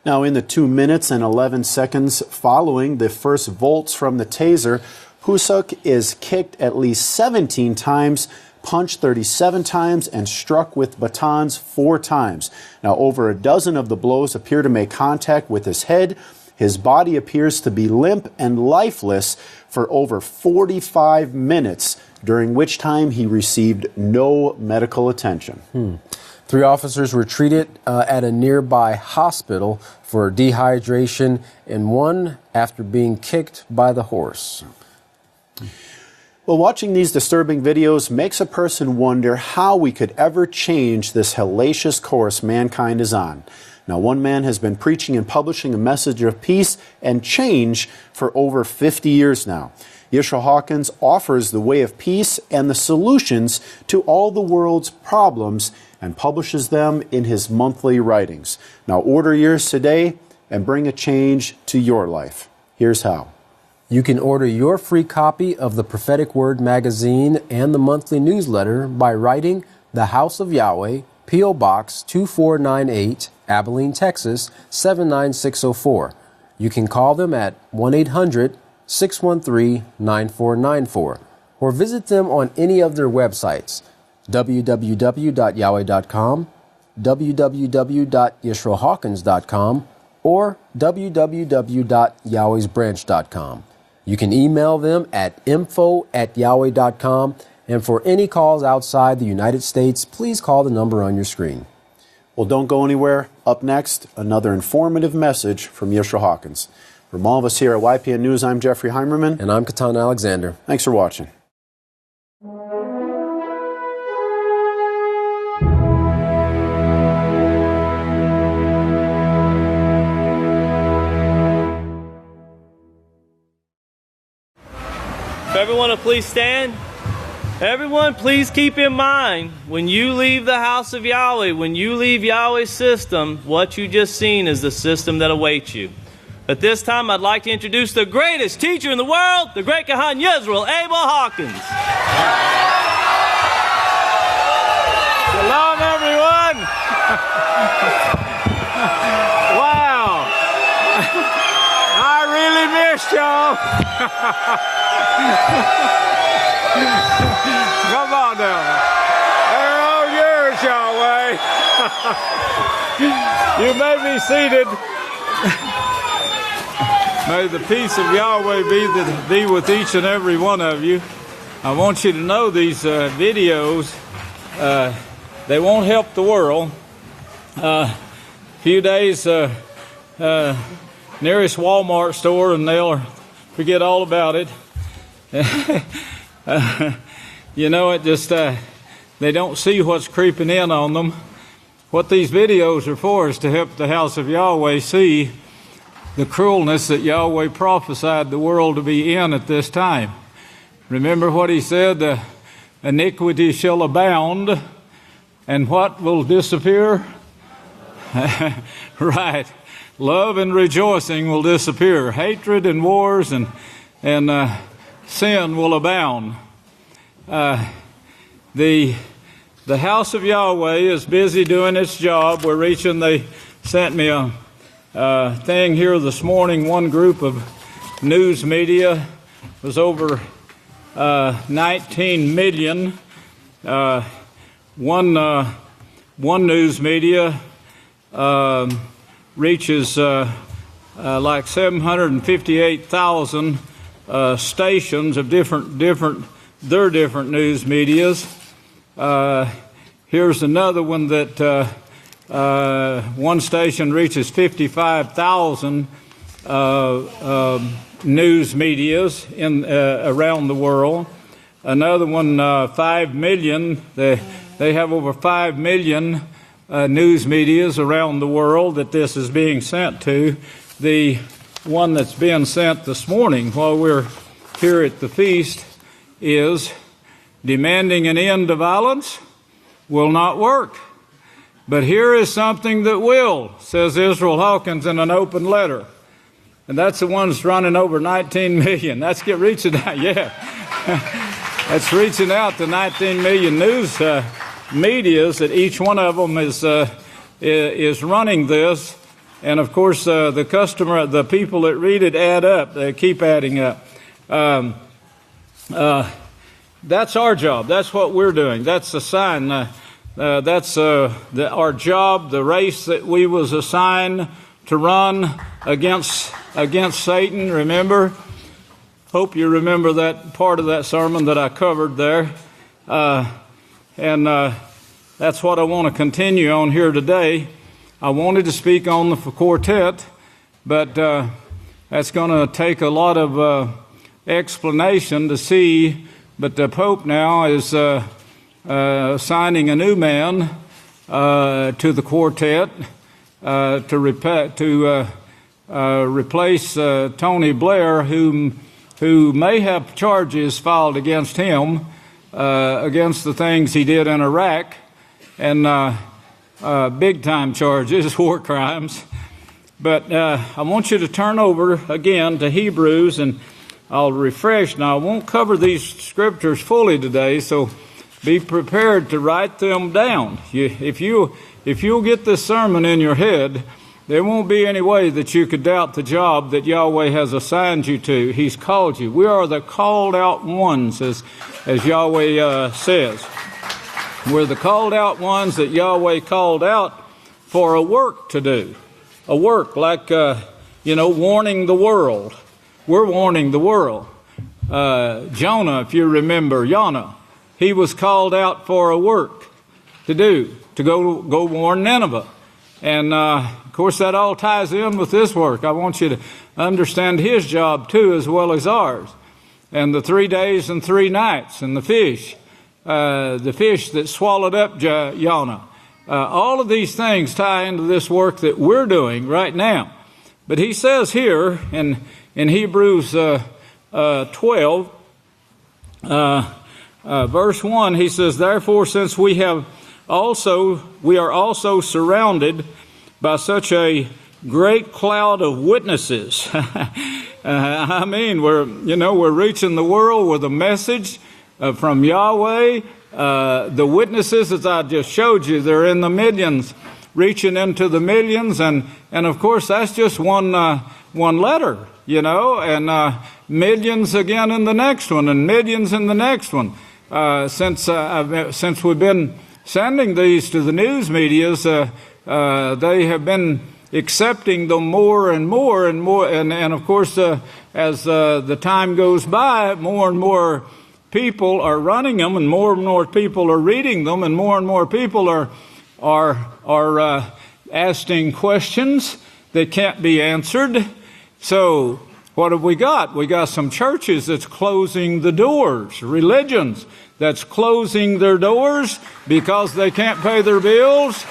Now, in the 2 minutes and 11 seconds following the first volts from the taser, Pusok is kicked at least 17 times, punched 37 times, and struck with batons 4 times. Now, over a dozen of the blows appear to make contact with his head. His body appears to be limp and lifeless for over 45 minutes, during which time he received no medical attention. 3 officers were treated at a nearby hospital for dehydration, and 1 after being kicked by the horse. Well, watching these disturbing videos makes a person wonder how we could ever change this hellacious course mankind is on. Now, one man has been preaching and publishing a message of peace and change for over 50 years now. Yisrayl Hawkins offers the way of peace and the solutions to all the world's problems and publishes them in his monthly writings. Now, order yours today and bring a change to your life. Here's how. You can order your free copy of the Prophetic Word magazine and the monthly newsletter by writing The House of Yahweh, P.O. Box 2498, Abelin, Texas 79604. You can call them at 1-800-613-9494 or visit them on any of their websites, www.yahweh.com, www.yisraelhawkins.com, or www.yahwehsbranch.com. You can email them at info@yahweh.com, and for any calls outside the United States, please call the number on your screen. Well, don't go anywhere. Up next, another informative message from Yisrael Hawkins. From all of us here at YPN News, I'm Jeffrey Heimerman. And I'm Katan Alexander. Thanks for watching. Everyone will please stand. Everyone, please keep in mind, when you leave the house of Yahweh, when you leave Yahweh's system, what you just seen is the system that awaits you. At this time, I'd like to introduce the greatest teacher in the world, the great Kahan Yisrayl, Abel Hawkins. Shalom, everyone. Wow. I really missed y'all. Come on now. They're all yours, Yahweh. You may be seated. May the peace of Yahweh be with each and every one of you. I want you to know these videos, they won't help the world. Few days, nearest Walmart store, and they'll forget all about it. You know, it just, they don't see what's creeping in on them. What these videos are for is to help the house of Yahweh see the cruelness that Yahweh prophesied the world to be in at this time. Remember what he said, iniquity shall abound, and what will disappear? Right. Love and rejoicing will disappear. Hatred and wars and sin will abound. The house of Yahweh is busy doing its job. They sent me a thing here this morning. One group of news media was over 19 million. One news media reaches like 758,000 stations of different news medias. Here's another one that one station reaches 55,000 news medias around the world. Another one, 5 million. They have over 5 million news medias around the world that this is being sent to. The one that's being sent this morning while we're here at the feast is demanding an end to violence will not work. But here is something that will, says Yisrael Hawkins in an open letter. And that's the one that's running over 19 million. That's reaching out, yeah. That's reaching out to 19 million news medias, that each one of them is running this. And of course, the people that read it add up. They keep adding up. That's our job. That's what we're doing. That's the sign. That's our job, the race that we was assigned to run against Satan. Remember? Hope you remember that part of that sermon that I covered there. And that's what I want to continue on here today. I wanted to speak on the quartet, but that's going to take a lot of explanation to see. But the Pope now is assigning a new man to the quartet to replace Tony Blair, who may have charges filed against him against the things he did in Iraq, and big-time charges, war crimes. But I want you to turn over again to Hebrews, and I'll refresh. Now, I won't cover these scriptures fully today, so be prepared to write them down. If you'll get this sermon in your head, there won't be any way that you could doubt the job that Yahweh has assigned you to. He's called you. We are the called out ones, as Yahweh says. We're the called out ones that Yahweh called out for a work to do. A work like, warning the world. We're warning the world. Jonah, if you remember, he was called out for a work to do, to go warn Nineveh. And, of course, that all ties in with this work. I want you to understand his job, too, as well as ours. And the 3 days and 3 nights, and the fish that swallowed up Jonah. All of these things tie into this work that we're doing right now. But he says here in Hebrews 12, verse 1, he says, "Therefore, since we are also surrounded by such a great cloud of witnesses." I mean, we're reaching the world with a message from Yahweh. The witnesses, as I just showed you, they're in the millions, reaching into the millions, and of course that's just one letter, and millions again in the next one, and millions in the next one. Since we've been sending these to the news medias, they have been accepting them more and more and more, and of course as the time goes by, more and more people are running them, and more people are reading them, and more people are asking questions that can't be answered. So what have we got? We got some churches that's closing the doors, religions that's closing their doors because they can't pay their bills.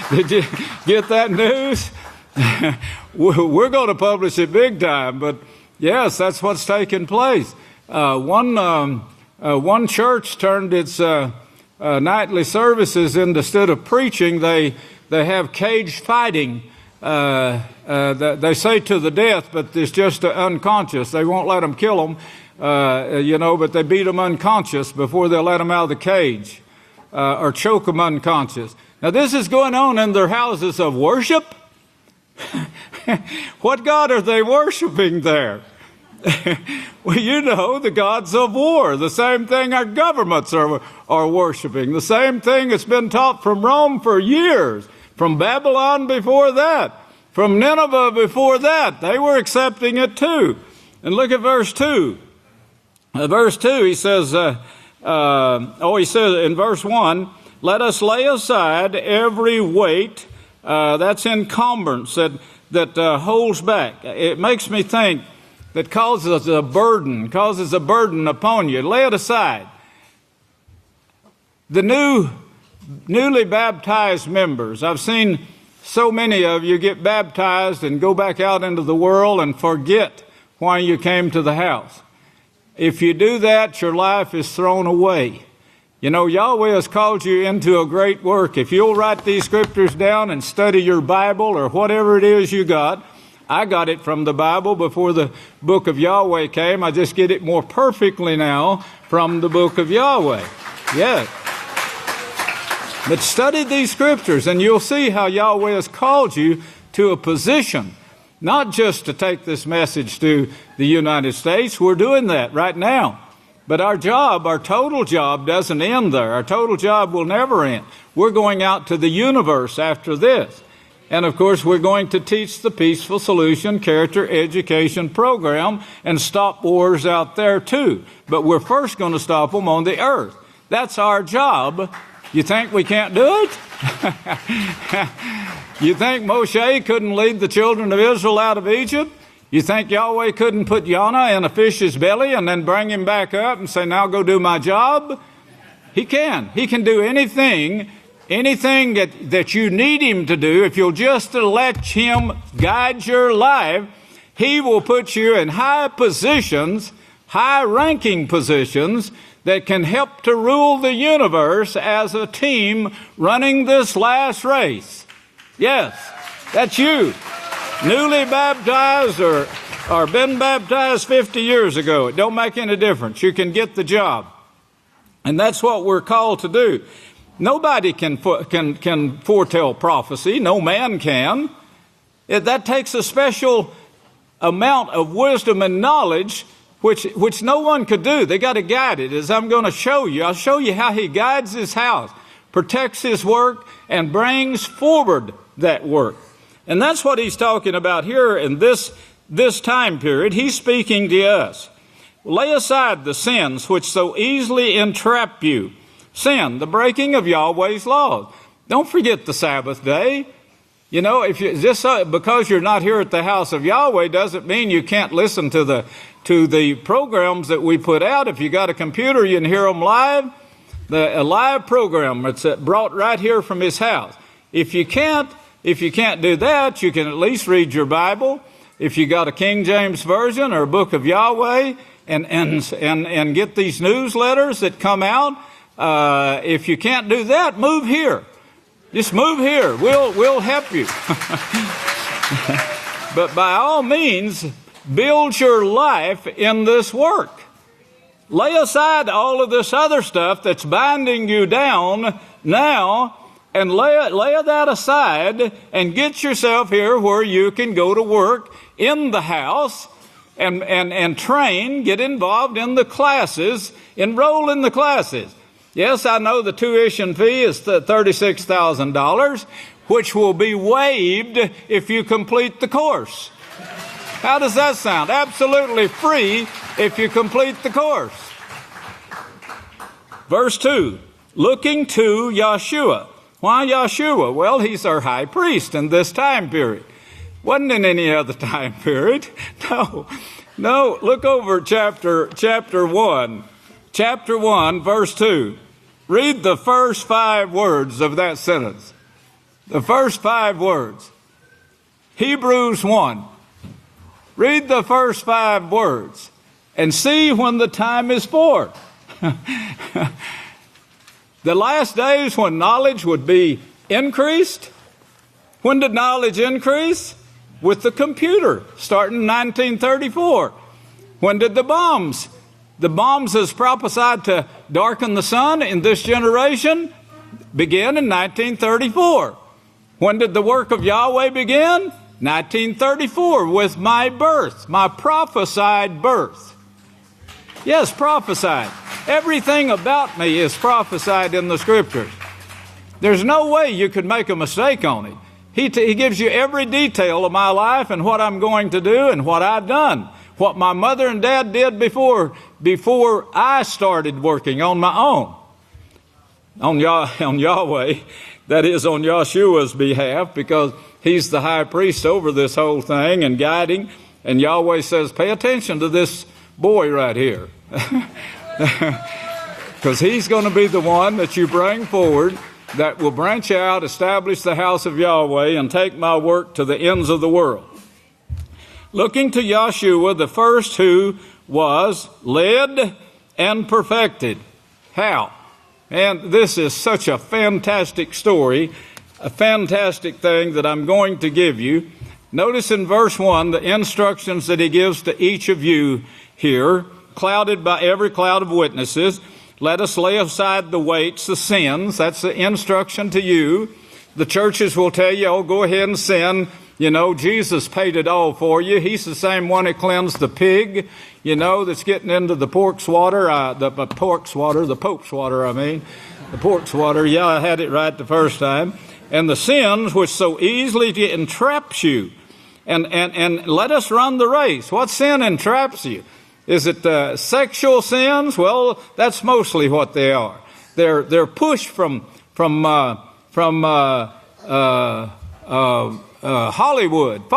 Did you get that news? We're going to publish it big time, but yes, that's what's taking place. One church turned its nightly services into, instead of preaching, they have cage fighting. They say to the death, but it's just unconscious. They won't let them kill them, but they beat them unconscious before they'll let them out of the cage, or choke them unconscious. Now this is going on in their houses of worship. What God are they worshiping there? Well, the gods of war. The same thing our governments are worshiping. The same thing that's been taught from Rome for years. From Babylon before that. From Nineveh before that. They were accepting it too. And look at verse 2. Verse 2, he says in verse 1, "Let us lay aside every weight," that's encumbrance, that holds back. It makes me think that causes a burden upon you. Lay it aside. The newly baptized members, I've seen so many of you get baptized and go back out into the world and forget why you came to the house. If you do that, your life is thrown away. Yahweh has called you into a great work. If you'll write these scriptures down and study your Bible or whatever it is you got, I got it from the Bible before the book of Yahweh came. I just get it more perfectly now from the book of Yahweh. Yes. But study these scriptures and you'll see how Yahweh has called you to a position, not just to take this message to the United States. We're doing that right now. But our total job doesn't end there. Our total job will never end. We're going out to the universe after this. And of course, we're going to teach the Peaceful Solution Character Education Program and stop wars out there too. But we're first going to stop them on the earth. That's our job. You think we can't do it? You think Moshe couldn't lead the children of Israel out of Egypt? You think Yahweh couldn't put Jonah in a fish's belly and then bring him back up and say, "Now go do my job"? He can. He can do anything that you need him to do. If you'll just let him guide your life, he will put you in high positions, high-ranking positions that can help to rule the universe as a team running this last race. Yes, that's you. Newly baptized or been baptized 50 years ago. It don't make any difference. You can get the job. And that's what we're called to do. Nobody can foretell prophecy. No man can. That takes a special amount of wisdom and knowledge, which no one could do. They got to guide it, as I'm going to show you. I'll show you how he guides his house, protects his work, and brings forward that work. And that's what he's talking about here in this time period. He's speaking to us. Lay aside the sins which so easily entrap you. Sin, the breaking of Yahweh's laws. Don't forget the Sabbath day. You know, if you just because you're not here at the house of Yahweh doesn't mean you can't listen to the programs that we put out. If you got a computer, you can hear them live. A live program that's brought right here from his house. If you can't do that, you can at least read your Bible. If you got a King James Version or a book of Yahweh, and get these newsletters that come out. If you can't do that, move here. Just move here. We'll help you. But by all means, build your life in this work. Lay aside all of this other stuff that's binding you down now, and lay that aside and get yourself here where you can go to work in the house and train, get involved in the classes, enroll in the classes. Yes, I know the tuition fee is $36,000, which will be waived if you complete the course. How does that sound? Absolutely free if you complete the course. Verse 2, looking to Yahshua. Why Yahshua? Well, he's our high priest in this time period. Wasn't in any other time period. No. Look over chapter 1. Chapter 1, verse 2. Read the first 5 words of that sentence. The first 5 words. Hebrews 1. Read the first 5 words and see when the time is for. The last days when knowledge would be increased. When did knowledge increase? With the computer, starting in 1934. When did the bombs as prophesied to darken the sun in this generation begin in 1934. When did the work of Yahweh begin? 1934, with my birth, my prophesied birth. Yes, prophesied. Everything about me is prophesied in the Scriptures. There's no way you could make a mistake on it. He gives you every detail of my life and what I'm going to do and what I've done. What my mother and dad did before I started working on my own. On Yahweh, that is on Yahshua's behalf, because he's the high priest over this whole thing and guiding. And Yahweh says, pay attention to this boy right here. Because he's going to be the one that you bring forward that will branch out, establish the house of Yahweh, and take my work to the ends of the world. Looking to Yahshua, the first who was led and perfected. How? And this is such a fantastic story, a fantastic thing that I'm going to give you. Notice in verse 1 the instructions that he gives to each of you here, clouded by every cloud of witnesses. Let us lay aside the weights, the sins. That's the instruction to you. The churches will tell you, oh, go ahead and sin. You know, Jesus paid it all for you. He's the same one that cleansed the pig, you know, that's getting into the pork's water. The Pope's water. Yeah, I had it right the first time. And the sins which so easily entraps you. And let us run the race. What sin entraps you? Is it sexual sins? Well, that's mostly what they are. They're pushed from Hollywood,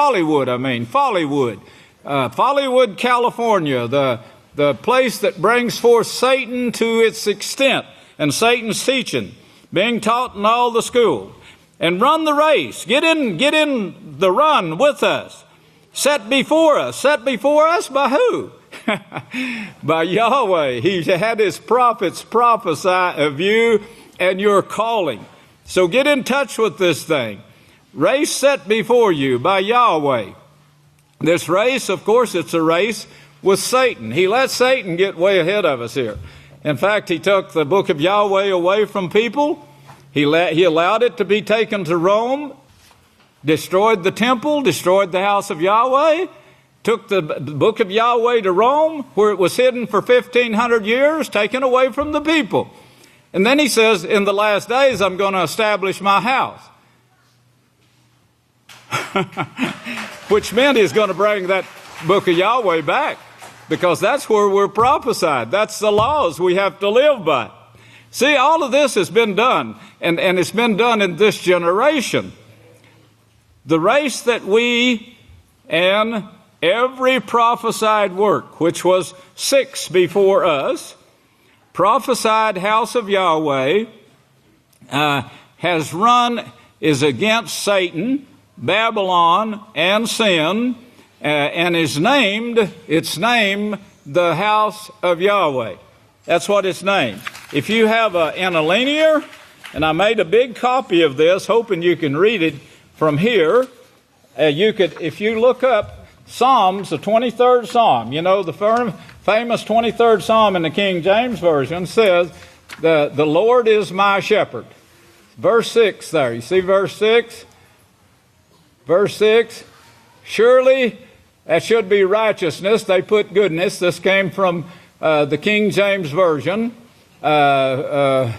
California, the place that brings forth Satan to its extent, and Satan's teaching, being taught in all the schools. And run the race. Get in the run with us. Set before us by who? By Yahweh. He had his prophets prophesy of you and your calling. So get in touch with this thing. Race set before you by Yahweh. This race, of course, it's a race with Satan. He let Satan get way ahead of us here. In fact, he took the book of Yahweh away from people. He allowed it to be taken to Rome, destroyed the temple, destroyed the house of Yahweh, took the book of Yahweh to Rome, where it was hidden for 1,500 years, taken away from the people. And then he says, in the last days, I'm going to establish my house. Which meant he's going to bring that book of Yahweh back, because that's where we're prophesied. That's the laws we have to live by. See, all of this has been done, and it's been done in this generation. The race that we and every prophesied work, which was 6 before us, prophesied house of Yahweh, is against Satan, Babylon, and sin, and it's named the house of Yahweh. That's what it's named. If you have an interlinear, and I made a big copy of this, hoping you can read it from here, if you look up Psalms, the 23rd Psalm, you know, the famous 23rd Psalm in the King James Version says, the Lord is my shepherd. Verse 6 there. You see verse 6? Verse 6. Surely that should be righteousness. They put goodness. This came from the King James Version. And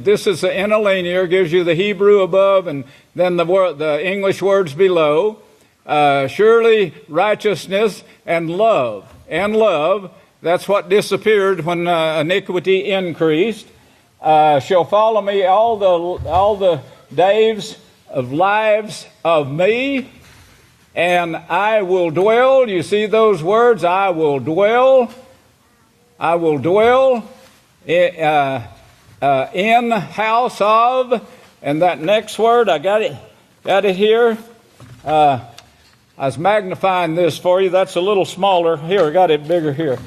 this is the interlinear, gives you the Hebrew above and then the English words below. Surely righteousness and love. And love, that's what disappeared when iniquity increased. Shall follow me all the days of lives of me, and I will dwell. You see those words? I will dwell in house of, and that next word, I got it here. I was magnifying this for you. That's a little smaller. Here, I got it bigger here.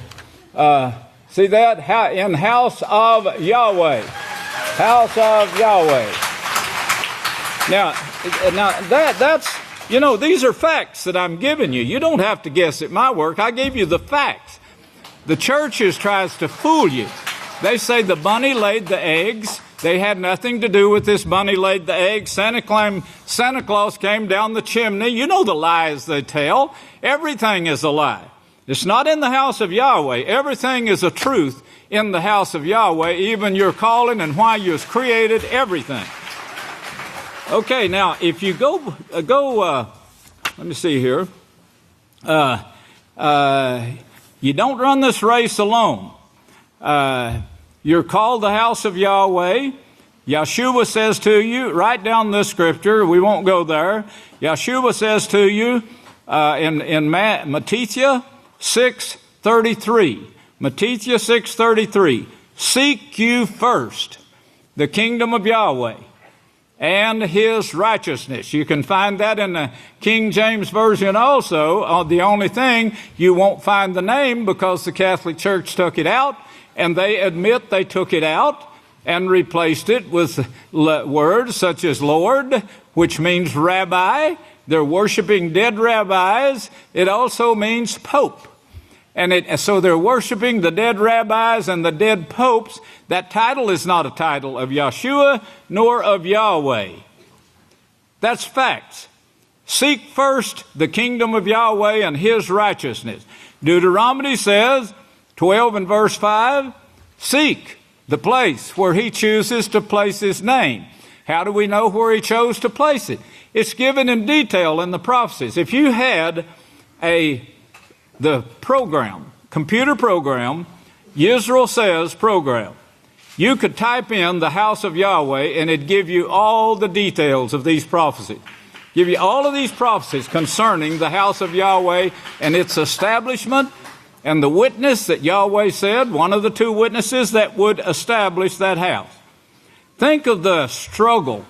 See that? In house of Yahweh. House of Yahweh. Now that's, you know, these are facts that I'm giving you. You don't have to guess at my work. I gave you the facts. The churches tries to fool you. They say the bunny laid the eggs. They had nothing to do with this bunny laid the eggs. Santa Claus came down the chimney. You know the lies they tell. Everything is a lie. It's not in the house of Yahweh. Everything is a truth in the house of Yahweh, even your calling and why you was created, everything. Okay, now if you go, let me see here. You don't run this race alone. You're called the house of Yahweh. Yeshua says to you, write down this scripture. We won't go there. Yeshua says to you in Matthew 6:33. Matthew 6:33. Seek you first the kingdom of Yahweh and his righteousness. You can find that in the King James Version also. The only thing, you won't find the name because the Catholic Church took it out, and they admit they took it out and replaced it with words such as Lord, which means rabbi. They're worshiping dead rabbis. It also means pope. So they're worshiping the dead rabbis and the dead popes. That title is not a title of Yeshua nor of Yahweh. That's facts. Seek first the kingdom of Yahweh and his righteousness. Deuteronomy says, 12 and verse 5, seek the place where he chooses to place his name. How do we know where he chose to place it? It's given in detail in the prophecies. If you had the program, computer program, Yisrayl says program, you could type in the house of Yahweh and it'd give you all the details of these prophecies. Give you all of these prophecies concerning the house of Yahweh and its establishment and the witness that Yahweh said, one of the two witnesses that would establish that house. Think of the struggle.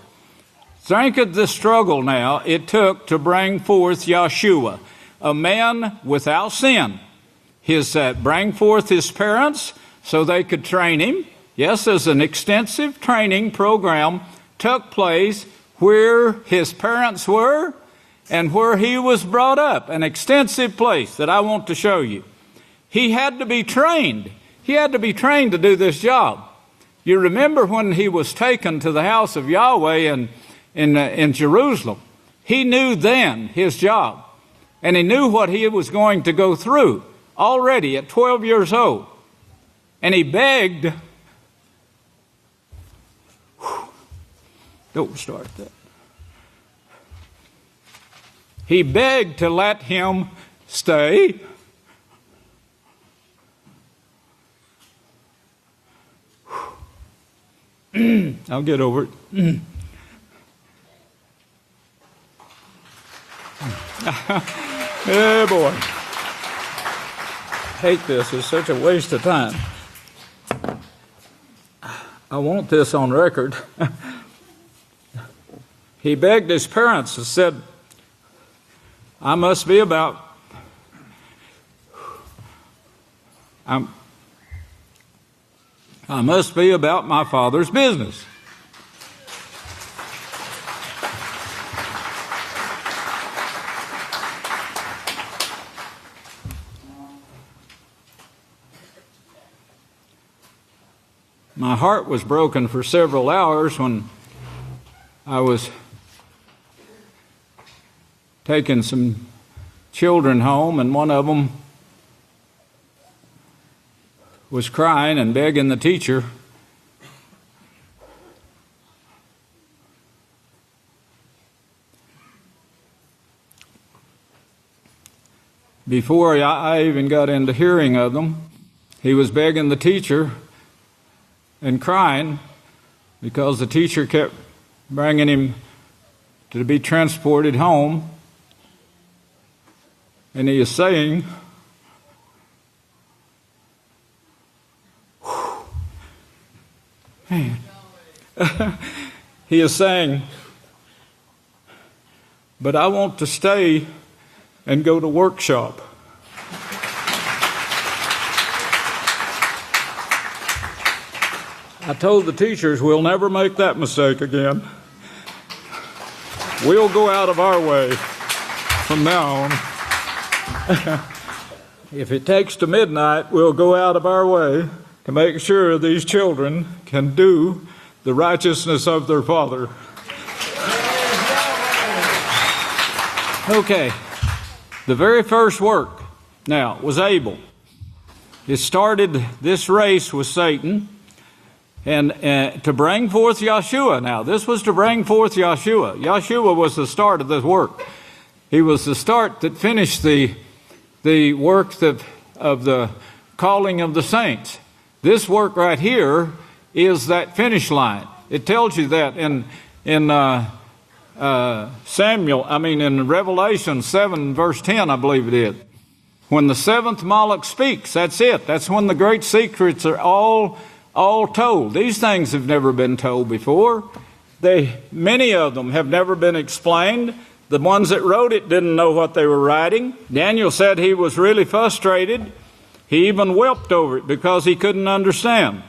Think of the struggle now it took to bring forth Yeshua, a man without sin. Bring forth his parents so they could train him. Yes, as an extensive training program took place where his parents were and where he was brought up. An extensive place that I want to show you. He had to be trained. he had to be trained to do this job. You remember when he was taken to the house of Yahweh in Jerusalem, he knew then his job, and he knew what he was going to go through already at 12 years old. And he begged, don't start that. He begged to let him stay. I'll get over it. Oh boy. Hate this. It's such a waste of time. I want this on record. He begged his parents and said, I must be about my father's business. My heart was broken for several hours when I was taking some children home, and one of them was crying and begging the teacher before I even got into hearing of them. He was begging the teacher and crying because the teacher kept bringing him to be transported home. And he is saying, man, he is saying, but I want to stay and go to workshop. I told the teachers we'll never make that mistake again. We'll go out of our way from now on. If it takes to midnight, we'll go out of our way to make sure these children can do the righteousness of their father. Okay, the very first work now was Abel. It started this race with Satan. And to bring forth Yeshua. Now, this was to bring forth Yeshua. Yeshua was the start of this work. He was the start that finished the work of the calling of the saints. This work right here is that finish line. It tells you that in Revelation 7, verse 10, I believe it is. When the seventh Malach speaks, that's it. That's when the great secrets are all told. These things have never been told before. Many of them have never been explained. The ones that wrote it didn't know what they were writing. Daniel said he was really frustrated. He even wept over it because he couldn't understand.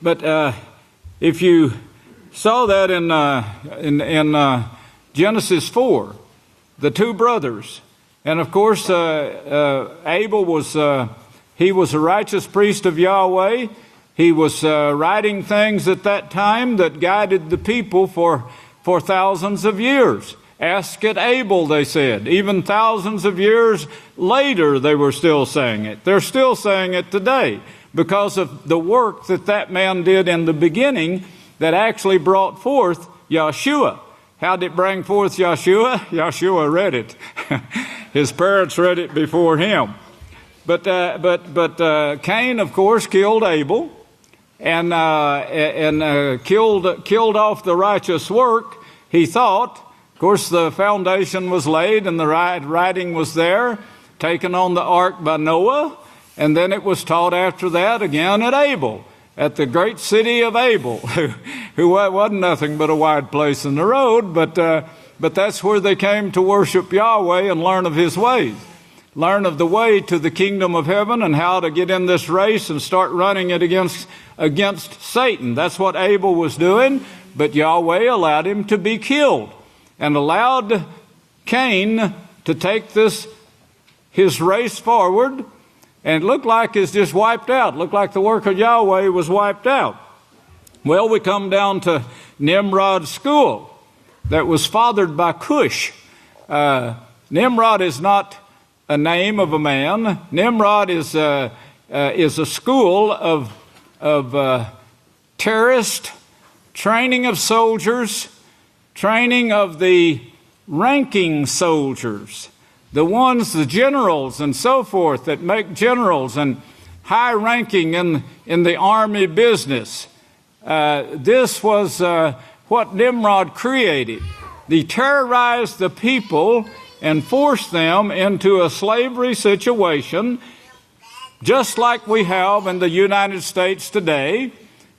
But if you saw that in Genesis 4, the two brothers, and of course Abel was he was a righteous priest of Yahweh. He was writing things at that time that guided the people for thousands of years. Ask it Abel, they said. Even thousands of years later, they were still saying it. They're still saying it today because of the work that man did in the beginning that actually brought forth Yeshua. How did it bring forth Yeshua? Yeshua read it. His parents read it before him. But Cain, of course, killed Abel and killed off the righteous work. He thought, of course, the foundation was laid and the writing was there, taken on the ark by Noah, and then it was taught after that again at Abel, at the great city of Abel, who wasn't nothing but a wide place in the road, but that's where they came to worship Yahweh and learn of His ways. Learn of the way to the kingdom of heaven and how to get in this race and start running it against Satan. That's what Abel was doing, but Yahweh allowed him to be killed and allowed Cain to take his race forward And it looked like it's just wiped out. It looked like the work of Yahweh was wiped out. Well, we come down to Nimrod's school that was fathered by Cush. Nimrod is not a name of a man. Nimrod is a school of terrorist training of soldiers, training of the ranking soldiers, the generals and so forth that make generals and high ranking in the army business. This was what Nimrod created. He terrorized the people and forced them into a slavery situation, just like we have in the United States today,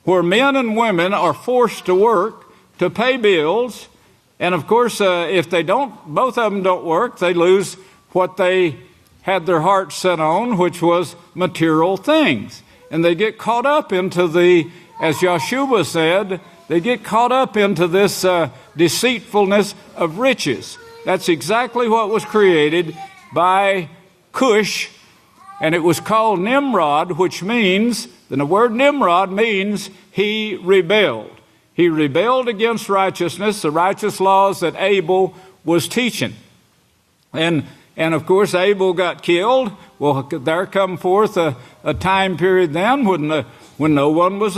where men and women are forced to work to pay bills. And of course, if they don't, both of them don't work, they lose what they had their hearts set on, which was material things. And they get caught up into as Yeshua said, they get caught up into this deceitfulness of riches. That's exactly what was created by Cush, and it was called Nimrod, which means, the word Nimrod means he rebelled. He rebelled against righteousness, the righteous laws that Abel was teaching. And of course, Abel got killed. Well, there come forth a time period then when no one was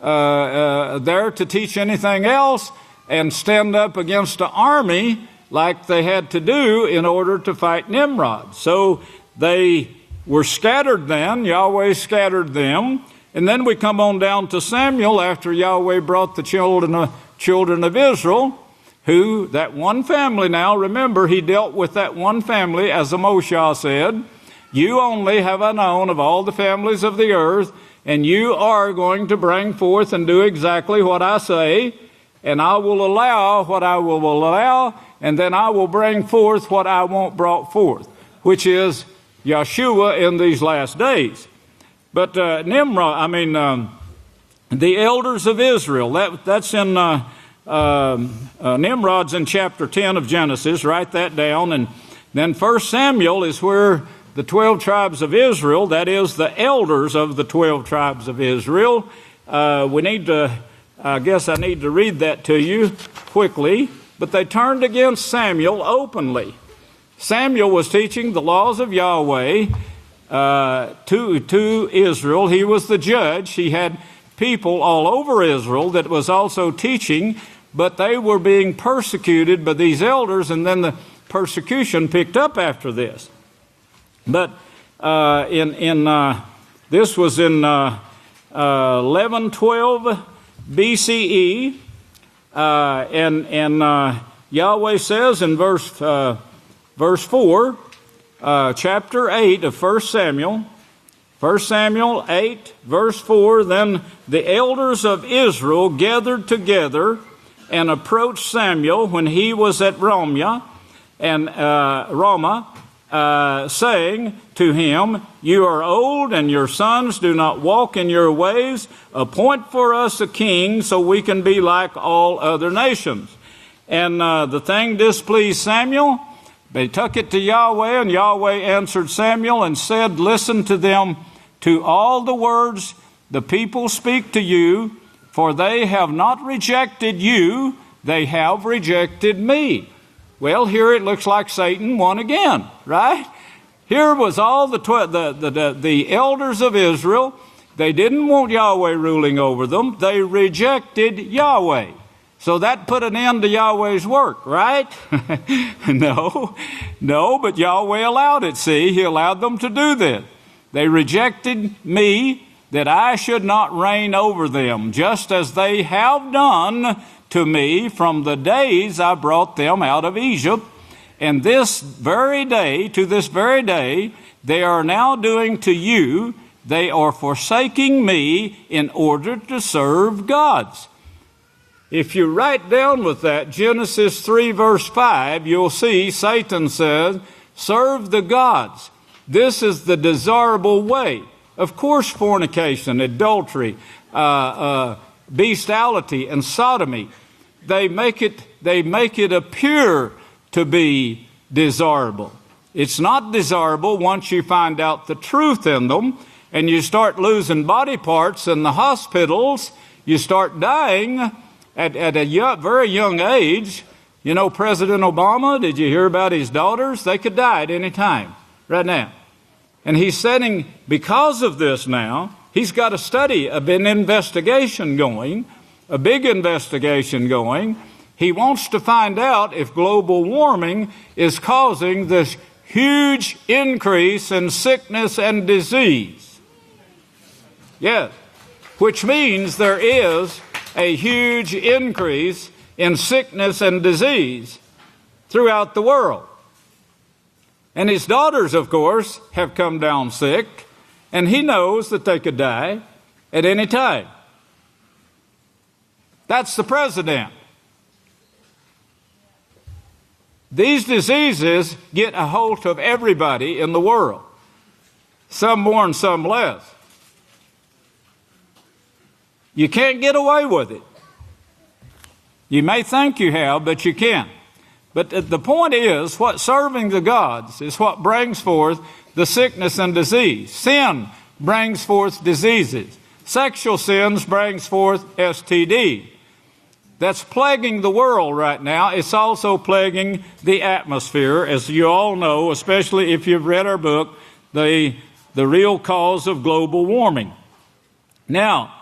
there to teach anything else and stand up against an army like they had to do in order to fight Nimrod. So they were scattered then. Yahweh scattered them. And then we come on down to Samuel after Yahweh brought the children of Israel, who, that one family now, remember, he dealt with that one family, as the Moshe said, you only have I known of all the families of the earth, and you are going to bring forth and do exactly what I say, and I will allow what I will allow, and then I will bring forth what I want brought forth, which is Yeshua in these last days. But the elders of Israel, that's in Nimrod's in chapter 10 of Genesis. Write that down. And then 1 Samuel is where the 12 tribes of Israel, that is the elders of the 12 tribes of Israel. I guess I need to read that to you quickly. But they turned against Samuel openly. Samuel was teaching the laws of Yahweh to Israel. He was the judge. He had people all over Israel that was also teaching, but they were being persecuted by these elders, and then the persecution picked up after this. But this was in 1112 BCE, and Yahweh says in verse 4, chapter 8 of 1 Samuel 8, verse 4, then the elders of Israel gathered together and approached Samuel when he was at Ramah, saying to him, you are old, and your sons do not walk in your ways. Appoint for us a king, so we can be like all other nations. And the thing displeased Samuel. They took it to Yahweh, and Yahweh answered Samuel and said, listen to them, to all the words the people speak to you, for they have not rejected you, they have rejected me. Well, here it looks like Satan won again, right? Here was all the elders of Israel. They didn't want Yahweh ruling over them. They rejected Yahweh. So that put an end to Yahweh's work, right? No, but Yahweh allowed it. See, he allowed them to do this. They rejected me, that I should not reign over them, just as they have done to me from the days I brought them out of Egypt. And to this very day, they are now doing to you. They are forsaking me in order to serve gods. If you write down with that Genesis 3 verse 5, you'll see Satan says, serve the gods. This is the desirable way. Of course, fornication, adultery, bestiality, and sodomy, they make it appear to be desirable. It's not desirable once you find out the truth in them, and you start losing body parts in the hospitals. You start dying at a very young age. You know, President Obama, did you hear about his daughters? They could die at any time, right now. And he's setting, because of this now, he's got a study of an investigation going, a big investigation going. He wants to find out if global warming is causing this huge increase in sickness and disease. Yes, which means there is a huge increase in sickness and disease throughout the world. And his daughters, of course, have come down sick, and he knows that they could die at any time. That's the president. These diseases get a hold of everybody in the world, some more and some less. You can't get away with it. You may think you have, but you can't. But the point is, what serving the gods is what brings forth the sickness and disease. Sin brings forth diseases. Sexual sins brings forth STD. That's plaguing the world right now. It's also plaguing the atmosphere, as you all know, especially if you've read our book, The Real Cause of Global Warming. Now,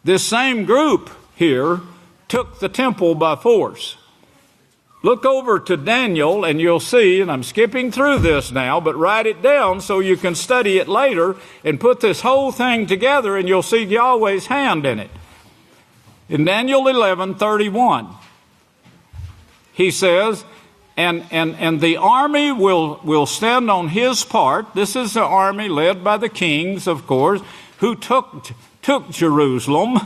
this same group here took the temple by force. Look over to Daniel and you'll see, and I'm skipping through this now, but write it down so you can study it later and put this whole thing together and you'll see Yahweh's hand in it. In Daniel 11:31, he says, and the army will stand on his part. This is the army led by the kings, of course, who took Jerusalem,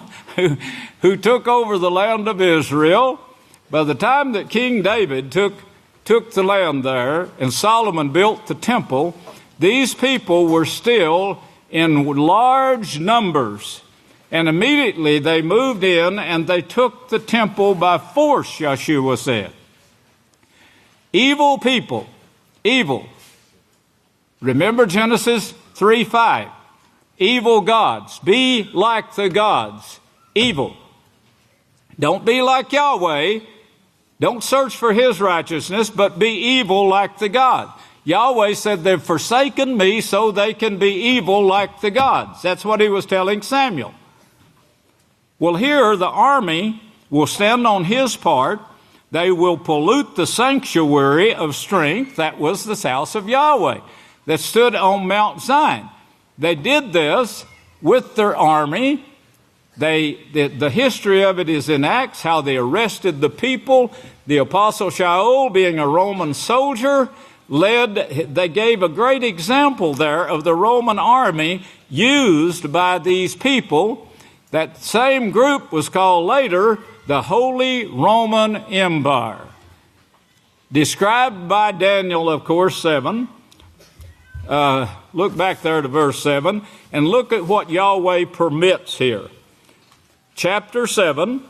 who took over the land of Israel. By the time that King David took the land there and Solomon built the temple, these people were still in large numbers. And immediately they moved in and they took the temple by force, Yeshua said. Evil people, evil. Remember Genesis 3:5. Evil gods. Be like the gods. Evil. Don't be like Yahweh. Don't search for his righteousness, but be evil like the God. Yahweh said they've forsaken me so they can be evil like the gods. That's what he was telling Samuel. Well, here the army will stand on his part. They will pollute the sanctuary of strength. That was the house of Yahweh that stood on Mount Zion. They did this with their army. The history of it is in Acts, how they arrested the people. The Apostle Shaul, being a Roman soldier, they gave a great example there of the Roman army used by these people. That same group was called later the Holy Roman Empire. Described by Daniel, of course, 7. Look back there to verse 7 and look at what Yahweh permits here. Chapter 7,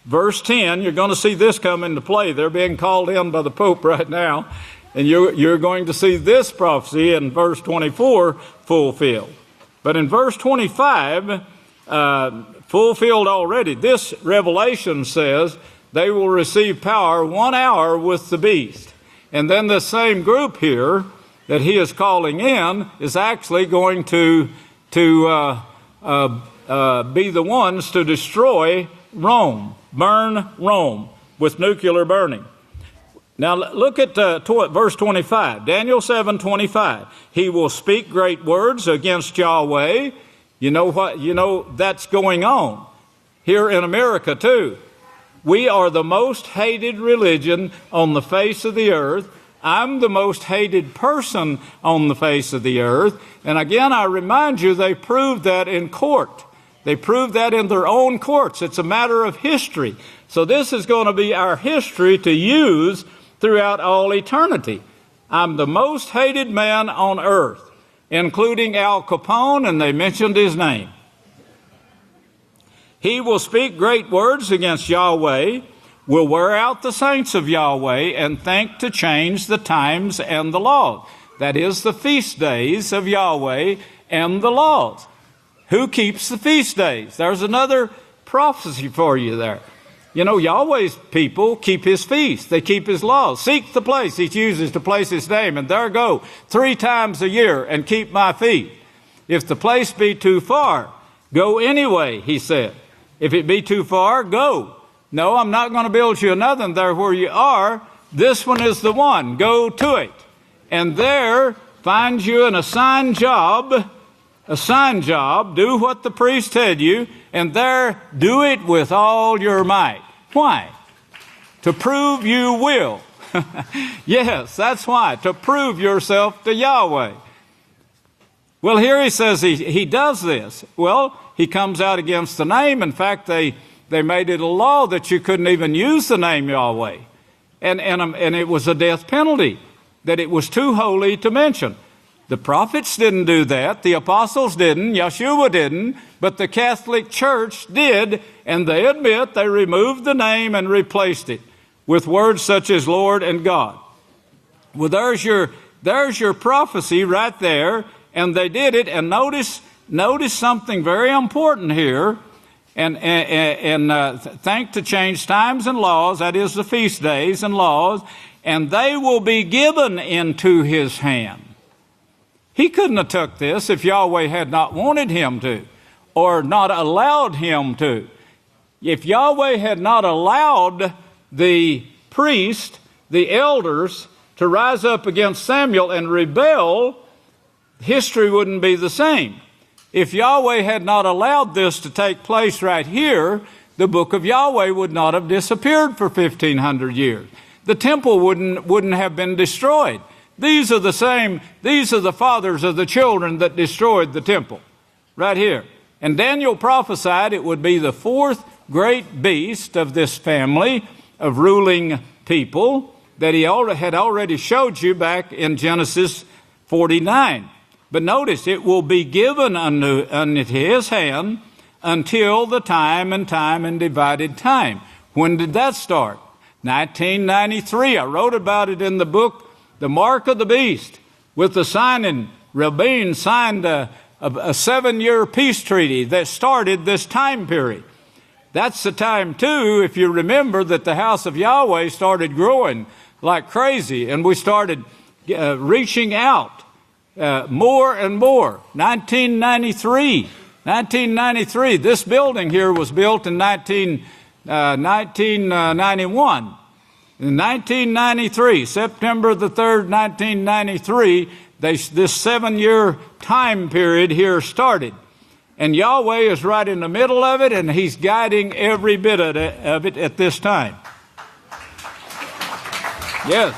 verse 10, you're going to see this come into play. They're being called in by the Pope right now, and you're going to see this prophecy in verse 24 fulfilled. But in verse 25, fulfilled already, this revelation says they will receive power 1 hour with the beast. And then the same group here that he is calling in is actually going to be the ones to destroy Rome, burn Rome with nuclear burning. Now look at verse 25, Daniel 7:25. He will speak great words against Yahweh. You know that's going on here in America too. We are the most hated religion on the face of the earth. I'm the most hated person on the face of the earth. And again, I remind you, they proved that in court. They proved that in their own courts. It's a matter of history. So this is going to be our history to use throughout all eternity. I'm the most hated man on earth, including Al Capone, and they mentioned his name. He will speak great words against Yahweh, will wear out the saints of Yahweh and think to change the times and the laws. That is, the feast days of Yahweh and the laws. Who keeps the feast days? There's another prophecy for you there. You know, Yahweh's people keep his feast. They keep his laws. Seek the place he chooses to place his name, and there go 3 times a year and keep my feast. If the place be too far, go anyway, he said. If it be too far, go. No, I'm not going to build you another one there where you are. This one is the one. Go to it. And there find you an assigned job, do what the priest tell you, and there do it with all your might. Why? To prove you will. Yes, that's why. To prove yourself to Yahweh. Well, here he says he does this. Well, he comes out against the name. In fact, they made it a law that you couldn't even use the name Yahweh. And it was a death penalty, that it was too holy to mention. The prophets didn't do that. The apostles didn't. Yeshua didn't. But the Catholic Church did. And they admit they removed the name and replaced it with words such as Lord and God. Well, there's your prophecy right there. And they did it. And notice something very important here. And think to change times and laws. That is the feast days and laws. And they will be given into his hand. He couldn't have took this if Yahweh had not wanted him to, or not allowed him to. If Yahweh had not allowed the priest, the elders, to rise up against Samuel and rebel, history wouldn't be the same. If Yahweh had not allowed this to take place right here, the book of Yahweh would not have disappeared for 1,500 years. The temple wouldn't have been destroyed. These are the fathers of the children that destroyed the temple. Right here. And Daniel prophesied it would be the 4th great beast of this family of ruling people that he had already showed you back in Genesis 49. But notice, it will be given unto his hand until the time and divided time. When did that start? 1993. I wrote about it in the book, The Mark of the Beast, with the signing. Rabin signed a 7-year peace treaty that started this time period. That's the time, too, if you remember, that the House of Yahweh started growing like crazy, and we started reaching out more and more. 1993. This building here was built in 1991. In 1993, September the 3rd, 1993, this 7-year time period here started. And Yahweh is right in the middle of it, and he's guiding every bit of it at this time. Yes.